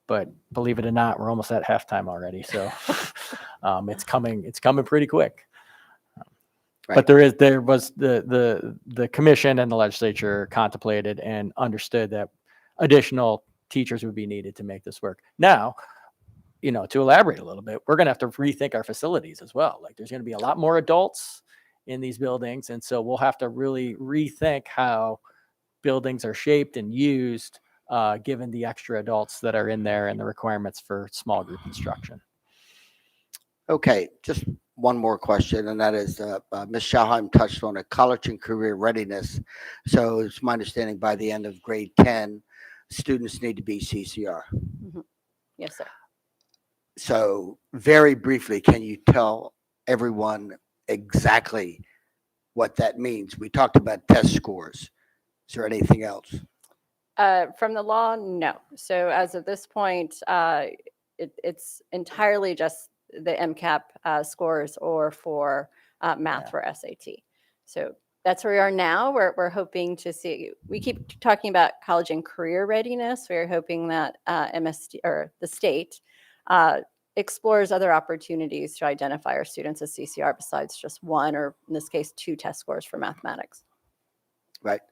but believe it or not, we're almost at halftime already. So it's coming pretty quick. Right. But there was the commission and the legislature contemplated and understood that additional teachers would be needed to make this work. Now, to elaborate a little bit, we're going to have to rethink our facilities as well. Like there's going to be a lot more adults in these buildings. And so we'll have to really rethink how buildings are shaped and used, given the extra adults that are in there and the requirements for small group instruction. Okay, just one more question, and that is Ms. Schauheim touched on it, college and career readiness. So it's my understanding by the end of grade 10, students need to be CCR. Yes, sir. So very briefly, can you tell everyone exactly what that means? We talked about test scores. Is there anything else? From the law, no. So as of this point, it's entirely just the MCAP scores or for math for SAT. So that's where we are now. We're hoping to see, we keep talking about college and career readiness. We're hoping that MSD or the state explores other opportunities to identify our students as CCR besides just one, or in this case, 2 test scores for mathematics. Right.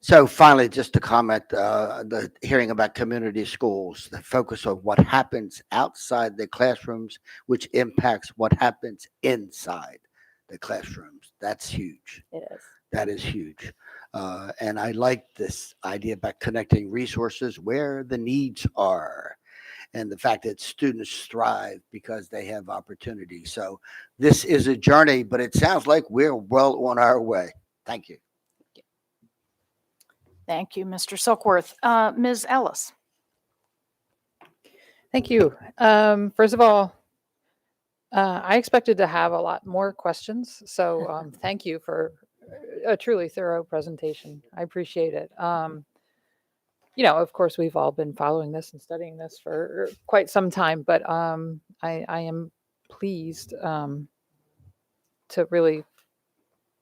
So finally, just to comment, the hearing about community schools, the focus of what happens outside the classrooms, which impacts what happens inside the classrooms. That's huge. It is. That is huge. And I like this idea about connecting resources where the needs are, and the fact that students thrive because they have opportunity. So this is a journey, but it sounds like we're well on our way. Thank you. Thank you, Mr. Silkworth. Ms. Ellis? Thank you. First of all, I expected to have a lot more questions, so thank you for a truly thorough presentation. I appreciate it. Of course, we've all been following this and studying this for quite some time, but I am pleased to really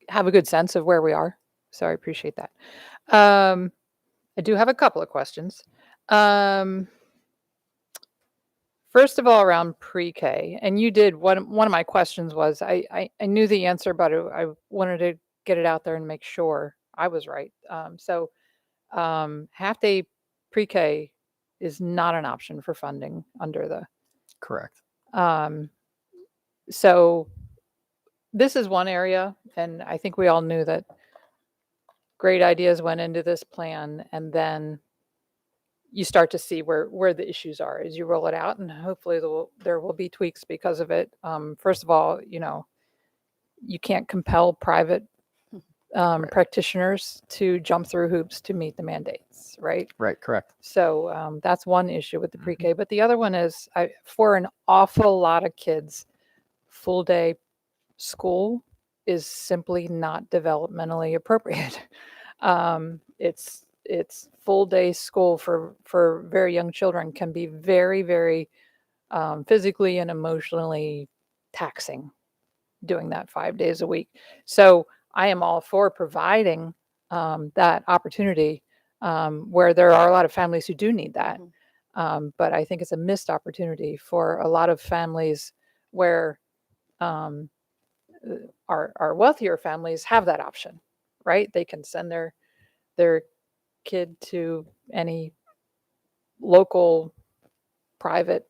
have a good sense of where we are. So I appreciate that. I do have a couple of questions. First of all, around pre-K, and you did, one of my questions was, I knew the answer, but I wanted to get it out there and make sure I was right. Half-day pre-K is not an option for funding under the, Correct. so this is one area, and I think we all knew that great ideas went into this plan, and then you start to see where the issues are as you roll it out, and hopefully there will be tweaks because of it. First of all, you can't compel private practitioners to jump through hoops to meet the mandates, right? Right. Correct. So that's one issue with the pre-K. But the other one is, for an awful lot of kids, full day school is simply not developmentally appropriate. It's full day school for very young children can be very, very physically and emotionally taxing doing that 5 days a week. So I am all for providing that opportunity where there are a lot of families who do need that. But I think it's a missed opportunity for a lot of families where our wealthier families have that option, right? They can send their kid to any local private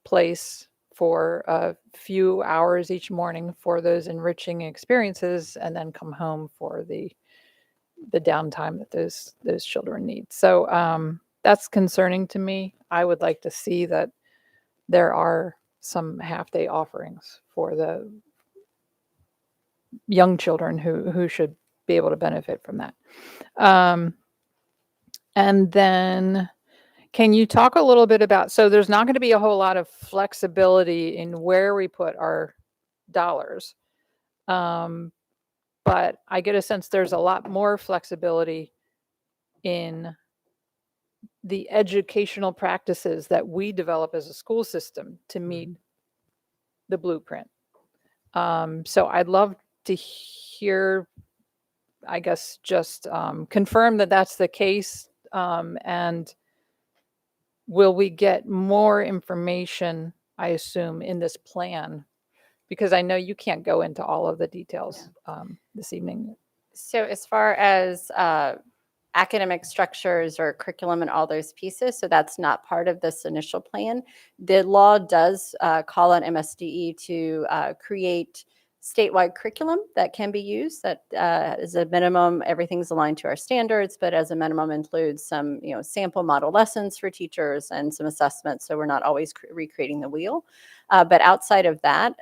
place for a few hours each morning for those enriching experiences, and then come home for the downtime that those children need. So that's concerning to me. I would like to see that there are some half-day offerings for the young children who should be able to benefit from that. And then can you talk a little bit about, so there's not going to be a whole lot of flexibility in where we put our dollars. But I get a sense there's a lot more flexibility in the educational practices that we develop as a school system to meet the blueprint. So I'd love to hear, I guess, just confirm that that's the case. And will we get more information, I assume, in this plan? Because I know you can't go into all of the details this evening. So as far as academic structures or curriculum and all those pieces, so that's not part of this initial plan. The law does call on MSDE to create statewide curriculum that can be used. That is a minimum, everything's aligned to our standards, but as a minimum includes some sample model lessons for teachers and some assessments, so we're not always recreating the wheel. But outside of that,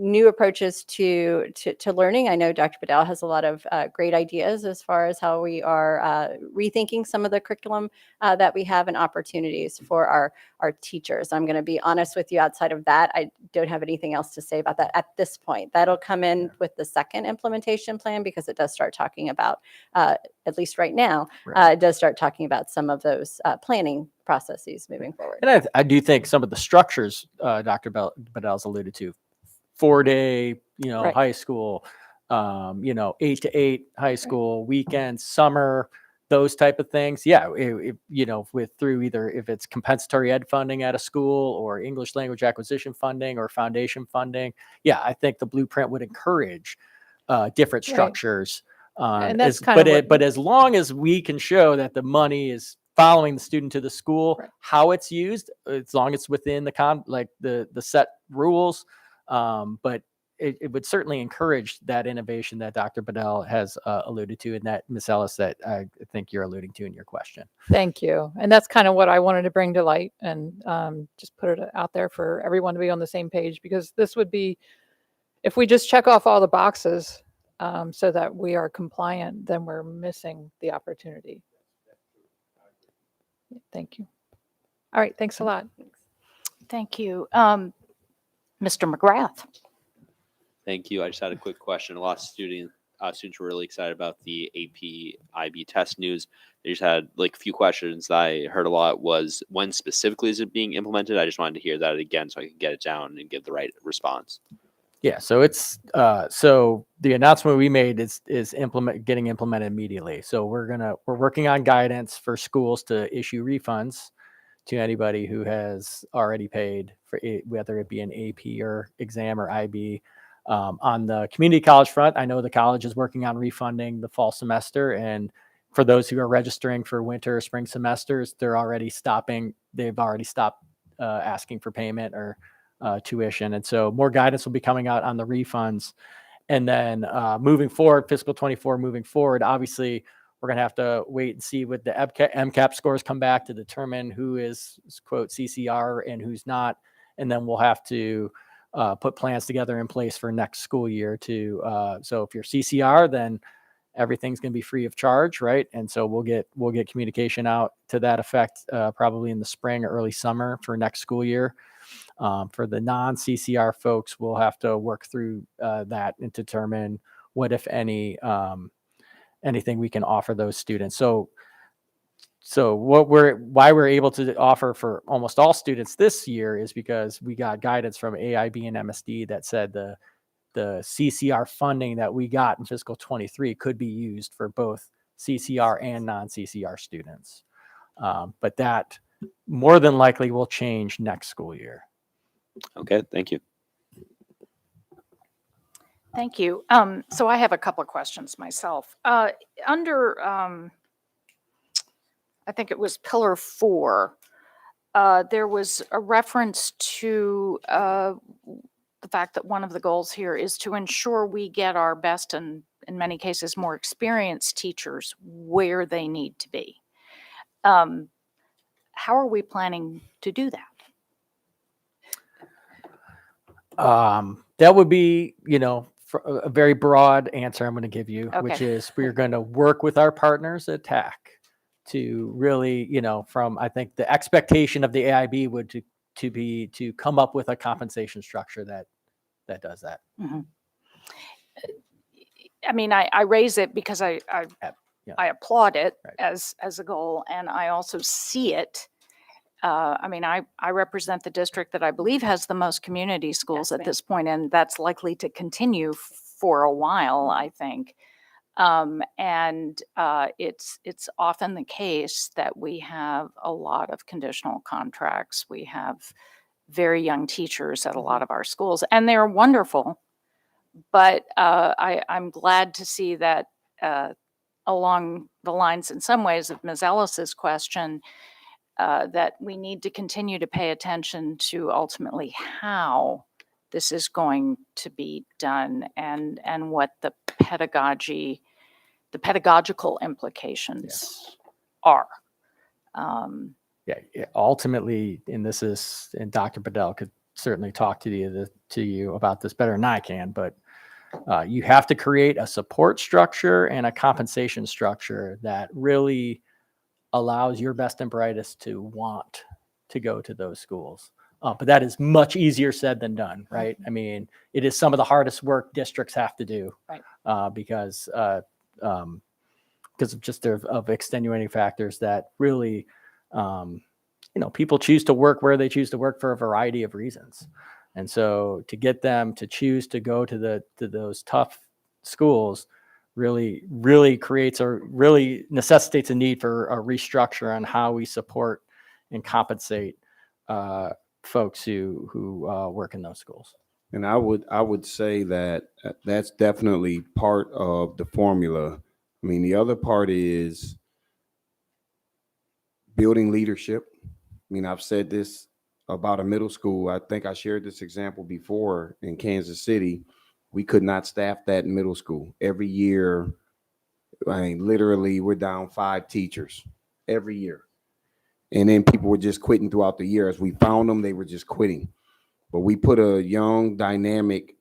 new approaches to learning. I know Dr. Bedell has a lot of great ideas as far as how we are rethinking some of the curriculum that we have and opportunities for our teachers. I'm going to be honest with you, outside of that, I don't have anything else to say about that at this point. That'll come in with the second implementation plan because it does start talking about, at least right now, Right. it does start talking about some of those planning processes moving forward. And I do think some of the structures Dr. Bedell's alluded to, 4-day, Right. high school, 8 to 8 high school, weekends, summer, those type of things. Yeah, with through either if it's compensatory ed funding at a school or English language acquisition funding or foundation funding. Yeah, I think the blueprint would encourage different Right. structures. And that's kind of what- But as long as we can show that the money is following the student to the school, Right. how it's used, as long as it's within the set rules. But it would certainly encourage that innovation that Dr. Bedell has alluded to, and that Ms. Ellis that I think you're alluding to in your question. Thank you. And that's kind of what I wanted to bring to light and just put it out there for everyone to be on the same page, because this would be, if we just check off all the boxes so that we are compliant, then we're missing the opportunity. Thank you. All right. Thanks a lot. Thank you. Mr. McGrath. Thank you. I just had a quick question. A lot of students were really excited about the AP IB test news. They just had like a few questions that I heard a lot was, when specifically is it being implemented? I just wanted to hear that again so I could get it down and give the right response. Yeah, so it's so the announcement we made is getting implemented immediately. So we're working on guidance for schools to issue refunds to anybody who has already paid for it, whether it be an AP or exam or IB. On the community college front, I know the college is working on refunding the fall semester, and for those who are registering for winter or spring semesters, they've already stopped asking for payment or tuition. And so more guidance will be coming out on the refunds. And then moving forward, fiscal 24 moving forward, obviously we're going to have to wait and see what the MCAP scores come back to determine who is, quote, CCR and who's not. And then we'll have to put plans together in place for next school year to, so if you're CCR, then everything's going to be free of charge, right? And so we'll get communication out to that effect probably in the spring or early summer for next school year. For the non-CCR folks, we'll have to work through that and determine what, if any, anything we can offer those students. So why we're able to offer for almost all students this year is because we got guidance from AIB and MSD that said the CCR funding that we got in fiscal 23 could be used for both CCR and non-CCR students. But that more than likely will change next school year. Okay, thank you. Thank you. So I have a couple of questions myself. Under, I think it was Pillar 4, there was a reference to the fact that one of the goals here is to ensure we get our best and, in many cases, more experienced teachers where they need to be. How are we planning to do that? That would be, a very broad answer I'm going to give you, which Okay. is we're going to work with our partners at TAC to really, from, I think the expectation of the AIB would to come up with a compensation structure that does that. Mhm. I mean, I raise it because I Yeah. applaud it Right. as a goal, and I also see it. I mean, I represent the district that I believe has the most community schools Yes, at ma'am. this point, and that's likely to continue for a while, I think. And it's often the case that we have a lot of conditional contracts. We have very young teachers at a lot of our schools, and they're wonderful. But I'm glad to see that along the lines, in some ways, of Ms. Ellis's question, that we need to continue to pay attention to ultimately how this is going to be done and what the pedagogical implications are. Yeah, ultimately, and Dr. Bedell could certainly talk to you about this better than I can, but you have to create a support structure and a compensation structure that really allows your best and brightest to want to go to those schools. But that is much easier said than done, right? I mean, it is some of the hardest work districts have to do, Right. Because of just of extenuating factors that really, people choose to work where they choose to work for a variety of reasons. And so to get them to choose to go to those tough schools really necessitates a need for a restructure on how we support and compensate folks who work in those schools. And I would say that that's definitely part of the formula. I mean, the other part is building leadership. I mean, I've said this about a middle school. I think I shared this example before in Kansas City. We could not staff that middle school. Every year, I mean, literally, we're down 5 teachers every year. And then people were just quitting throughout the year. As we found them, they were just quitting. But we put a young, dynamic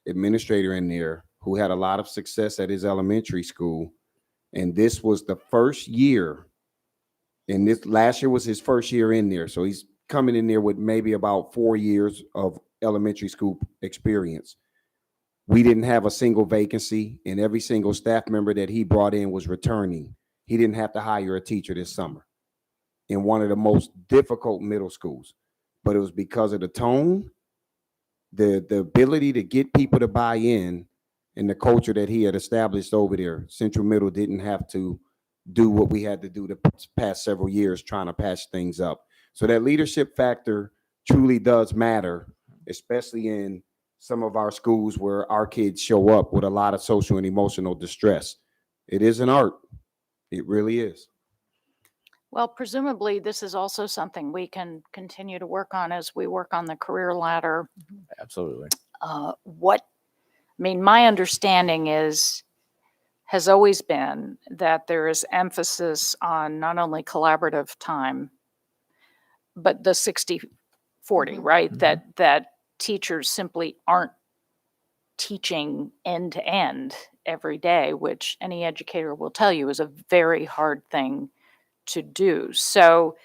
administrator in there who had a lot of success at his elementary school. And this was the first year. And this last year was his first year in there. So he's coming in there with maybe about 4 years of elementary school experience. We didn't have a single vacancy, and every single staff member that he brought in was returning. He didn't have to hire a teacher this summer in one of the most difficult middle schools. But it was because of the tone, the ability to get people to buy in, and the culture that he had established over there. Central Middle didn't have to do what we had to do the past several years trying to patch things up. So that leadership factor truly does matter, especially in some of our schools where our kids show up with a lot of social and emotional distress. It is an art. It really is. Well, presumably, this is also something we can continue to work on as we work on the career ladder. Absolutely. My understanding has always been that there is emphasis on not only collaborative time, but the 60-40, right? Mhm. That teachers simply aren't teaching end to end every day, which any educator will tell you is a very hard thing to do. So,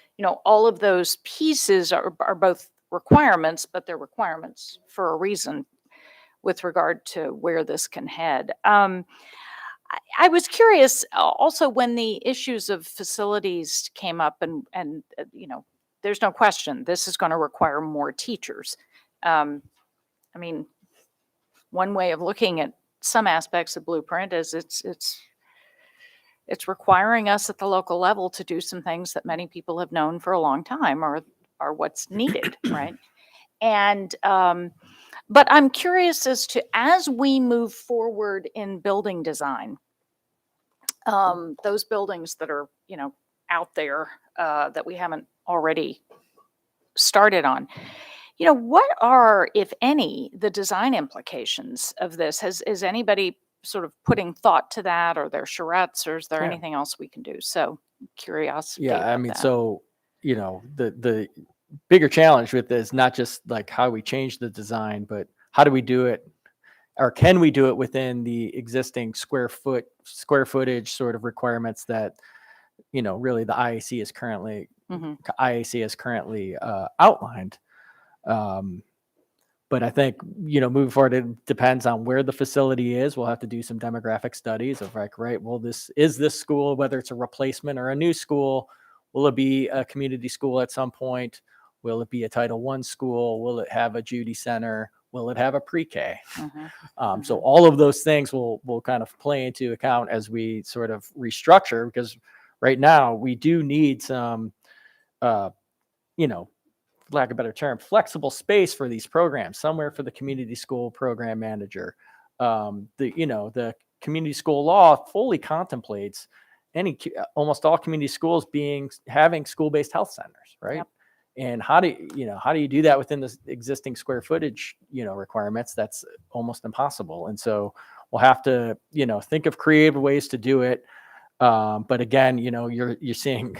all of those pieces are both requirements, but they're requirements for a reason with regard to where this can head. I was curious also when the issues of facilities came up, and there's no question this is going to require more teachers. I mean, one way of looking at some aspects of Blueprint is it's requiring us at the local level to do some things that many people have known for a long time are what's needed, right? And but I'm curious as we move forward in building design, those buildings that are out there that we haven't already started on. What are, if any, the design implications of this? Is anybody sort of putting thought to that, or their charrettes, or is there Yeah. anything else we can do? So curiosity. Yeah, I about mean, that. so the bigger challenge with this, not just like how we change the design, but how do we do it, or can we do it within the existing square footage sort of requirements that really the IAC is currently outlined. But I think, moving forward, it depends on where the facility is. We'll have to do some demographic studies of like, right, well, this school, whether it's a replacement or a new school, will it be a community school at some point? Will it be a Title I school? Will it have a Judy Center? Will it have a pre-K? So all of those things will kind of play into account as we sort of restructure, because right now we do need some, lack of a better term, flexible space for these programs, somewhere for the community school program manager. The community school law fully contemplates almost all community schools having school-based health centers, right? Yep. And how do you do that within the existing square footage, requirements? That's almost impossible. And so we'll have to, think of creative ways to do it. But again, you're seeing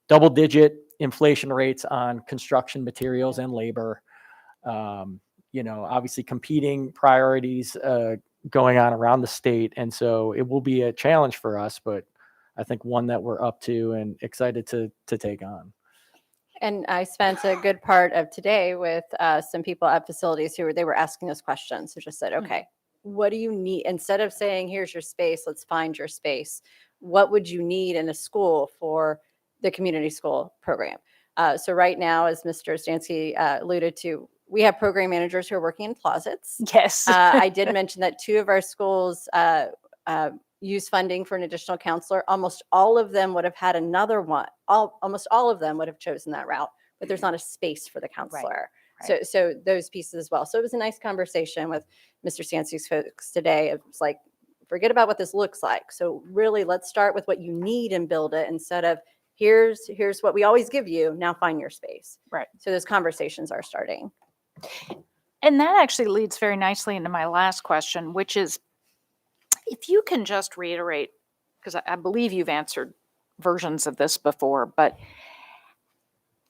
double-digit inflation rates on construction materials and labor. Obviously competing priorities going on around the state. And so it will be a challenge for us, but I think one that we're up to and excited to take on. And I spent a good part of today with some people at facilities they were asking us questions. Who just said, okay, what do you need? Instead of saying, here's your space, let's find your space. What would you need in a school for the community school program? So right now, as Mr. Stansky alluded to, we have program managers who are working in closets. Yes. I did mention that 2 of our schools use funding for an additional counselor. Almost all of them would have had another one. Almost all of them would have chosen that route, but there's not a space for the counselor. right. So those pieces as well. So it was a nice conversation with Mr. Stansky's folks today. It was like, forget about what this looks like. So really, let's start with what you need and build it instead of here's what we always give you. Now find your space. Right. So those conversations are starting. And that actually leads very nicely into my last question, which is if you can just reiterate, because I believe you've answered versions of this before, but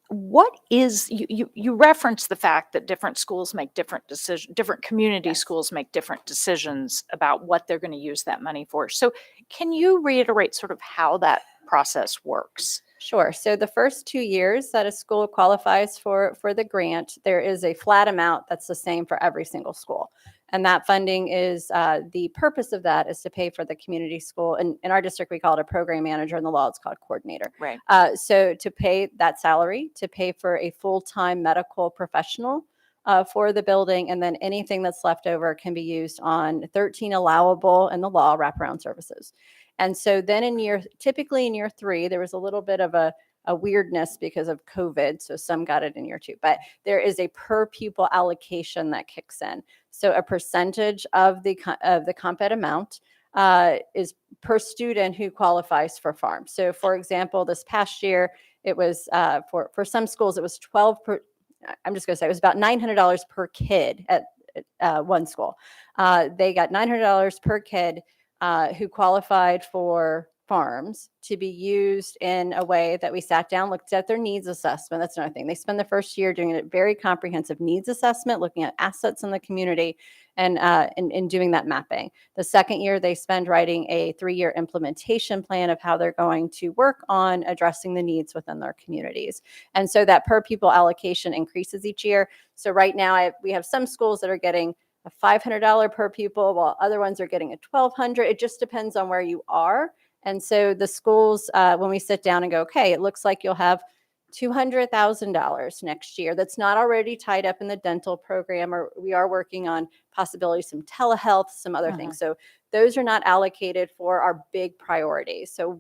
what is, you referenced the fact that different schools make different decisions, different community schools make different decisions about what they're going to use that money for. So can you reiterate sort of how that process works? Sure. So the first 2 years that a school qualifies for the grant, there is a flat amount that's the same for every single school. And that funding is, the purpose of that is to pay for the community school. And in our district, we call it a program manager. In the law, it's called coordinator. Right. So to pay that salary, to pay for a full-time medical professional for the building, and then anything that's left over can be used on 13 allowable in the law wraparound services. And so then typically in year 3, there was a little bit of a weirdness because of COVID. So some got it in year 2, but there is a per pupil allocation that kicks in. So a percentage of the comp ed amount is per student who qualifies for farm. So for example, this past year, it was for some schools, it was I'm just going to say it was about $900 per kid at one school. They got $900 per kid who qualified for farms to be used in a way that we sat down, looked at their needs assessment. That's another thing. They spend the first year doing a very comprehensive needs assessment, looking at assets in the community and doing that mapping. The second year, they spend writing a 3-year implementation plan of how they're going to work on addressing the needs within their communities. And so that per pupil allocation increases each year. So right now, we have some schools that are getting a $500 per pupil, while other ones are getting a $1,200. It just depends on where you are. And so the schools, when we sit down and go, okay, it looks like you'll have $200,000 next year that's not already tied up in the dental program, or we are working on possibilities, some telehealth, some other things. So those are not allocated for our big priorities. So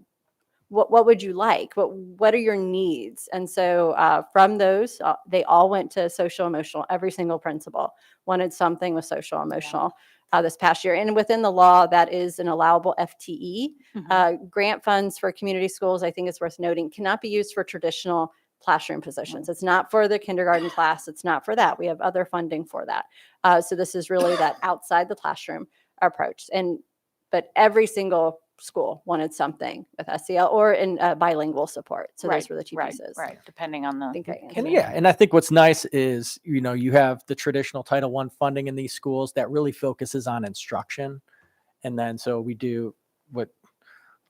what would you like? What are your needs? And so from those, they all went to social emotional. Every single principal wanted something with social emotional this past year. And within the law, that is an allowable FTE. Grant funds for community schools, I think it's worth noting, cannot be used for traditional classroom positions. It's not for the kindergarten class. It's not for that. We have other funding for that. So this is really that outside the classroom approach. But every single school wanted something with SEL or in bilingual support. So those were the two pieces. Right. Depending on the. I think I answered. And I think what's nice is, you have the traditional Title I funding in these schools that really focuses on instruction. And then so we do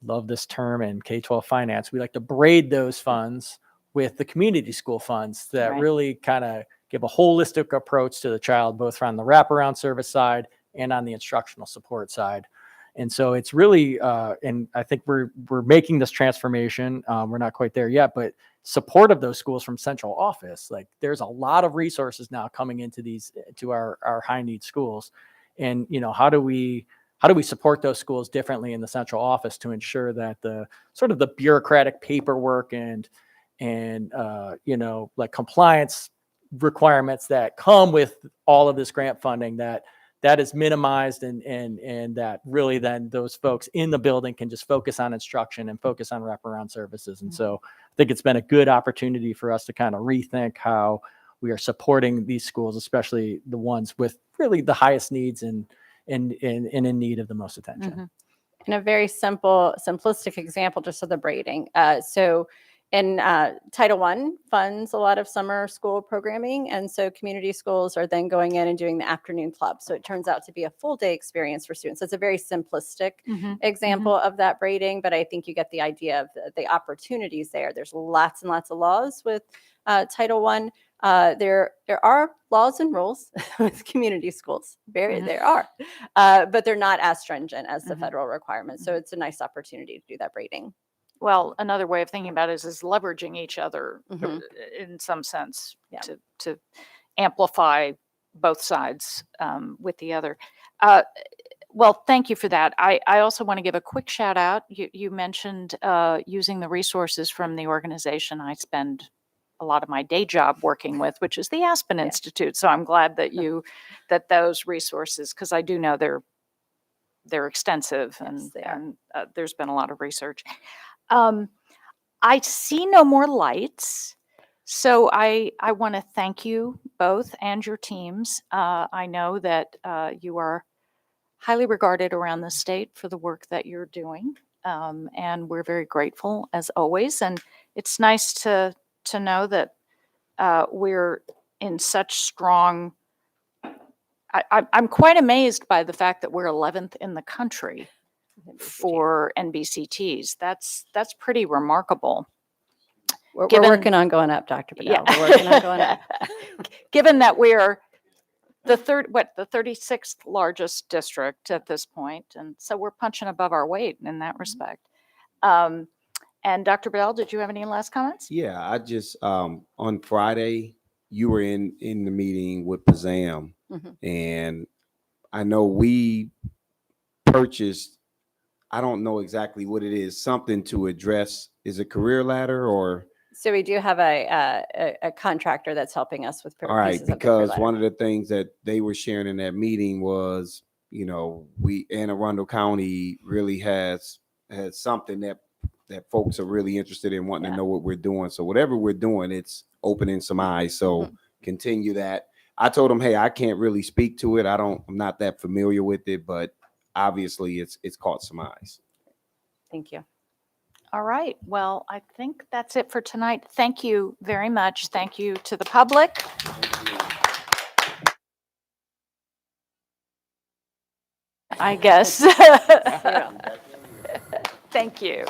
love this term in K-12 finance. We like to braid those funds with the community school funds that really kind of give a holistic approach to the child, both on the wraparound service side and on the instructional support side. And so it's really, and I think we're making this transformation. We're not quite there yet, but support of those schools from central office, like there's a lot of resources now coming into to our high need schools. And, how do we support those schools differently in the central office to ensure that the sort of the bureaucratic paperwork and like compliance requirements that come with all of this grant funding that is minimized and that really then those folks in the building can just focus on instruction and focus on wraparound services. And so I think it's been a good opportunity for us to kind of rethink how we are supporting these schools, especially the ones with really the highest needs and in need of the most attention. And a very simplistic example just of the braiding. So And Title I funds a lot of summer school programming. And so community schools are then going in and doing the afternoon club. So it turns out to be a full day experience for students. So it's a very simplistic example of that braiding, but I think you get the idea of the opportunities there. There's lots and lots of laws with Title I. There are laws and rules with community schools. There are, but they're not as stringent as the federal requirements. So it's a nice opportunity to do that braiding. Well, another way of thinking about it is leveraging each other in some sense Yeah. to amplify both sides with the other. Well, thank you for that. I also want to give a quick shout out. You mentioned using the resources from the organization I spend a lot of my day job working with, which is the Aspen Institute. So I'm glad that that those resources, because I do know they're extensive Yes, they are. and there's been a lot of research. I see no more lights. So I want to thank you both and your teams. I know that you are highly regarded around the state for the work that you're doing. And we're very grateful as always. And it's nice to know that we're in such strong, I'm quite amazed by the fact that we're 11th in the country for NBCTs. That's pretty remarkable. We're given- working on going up, Dr. Bedell. We're working on going up. Given that we're the 36th largest district at this point, and so we're punching above our weight in that respect. And Dr. Bell, did you have any last comments? Yeah, I just on Friday you were in the meeting with Pazam, and I know we purchased, I don't know exactly what it is, something to address, is it career ladder or? So we do have a contractor that's helping us with All right, pieces of the career because ladder. one of the things that they were sharing in that meeting was, Anne Arundel County really has something that folks are really interested in wanting to know what we're doing. So whatever we're doing, it's opening some eyes. So continue that. I told them, hey, I can't really speak to it. I'm not that familiar with it, but obviously it's caught some eyes. Thank you. All right. Well, I think that's it for tonight. Thank you very much. Thank you to the public. I guess. Thank you.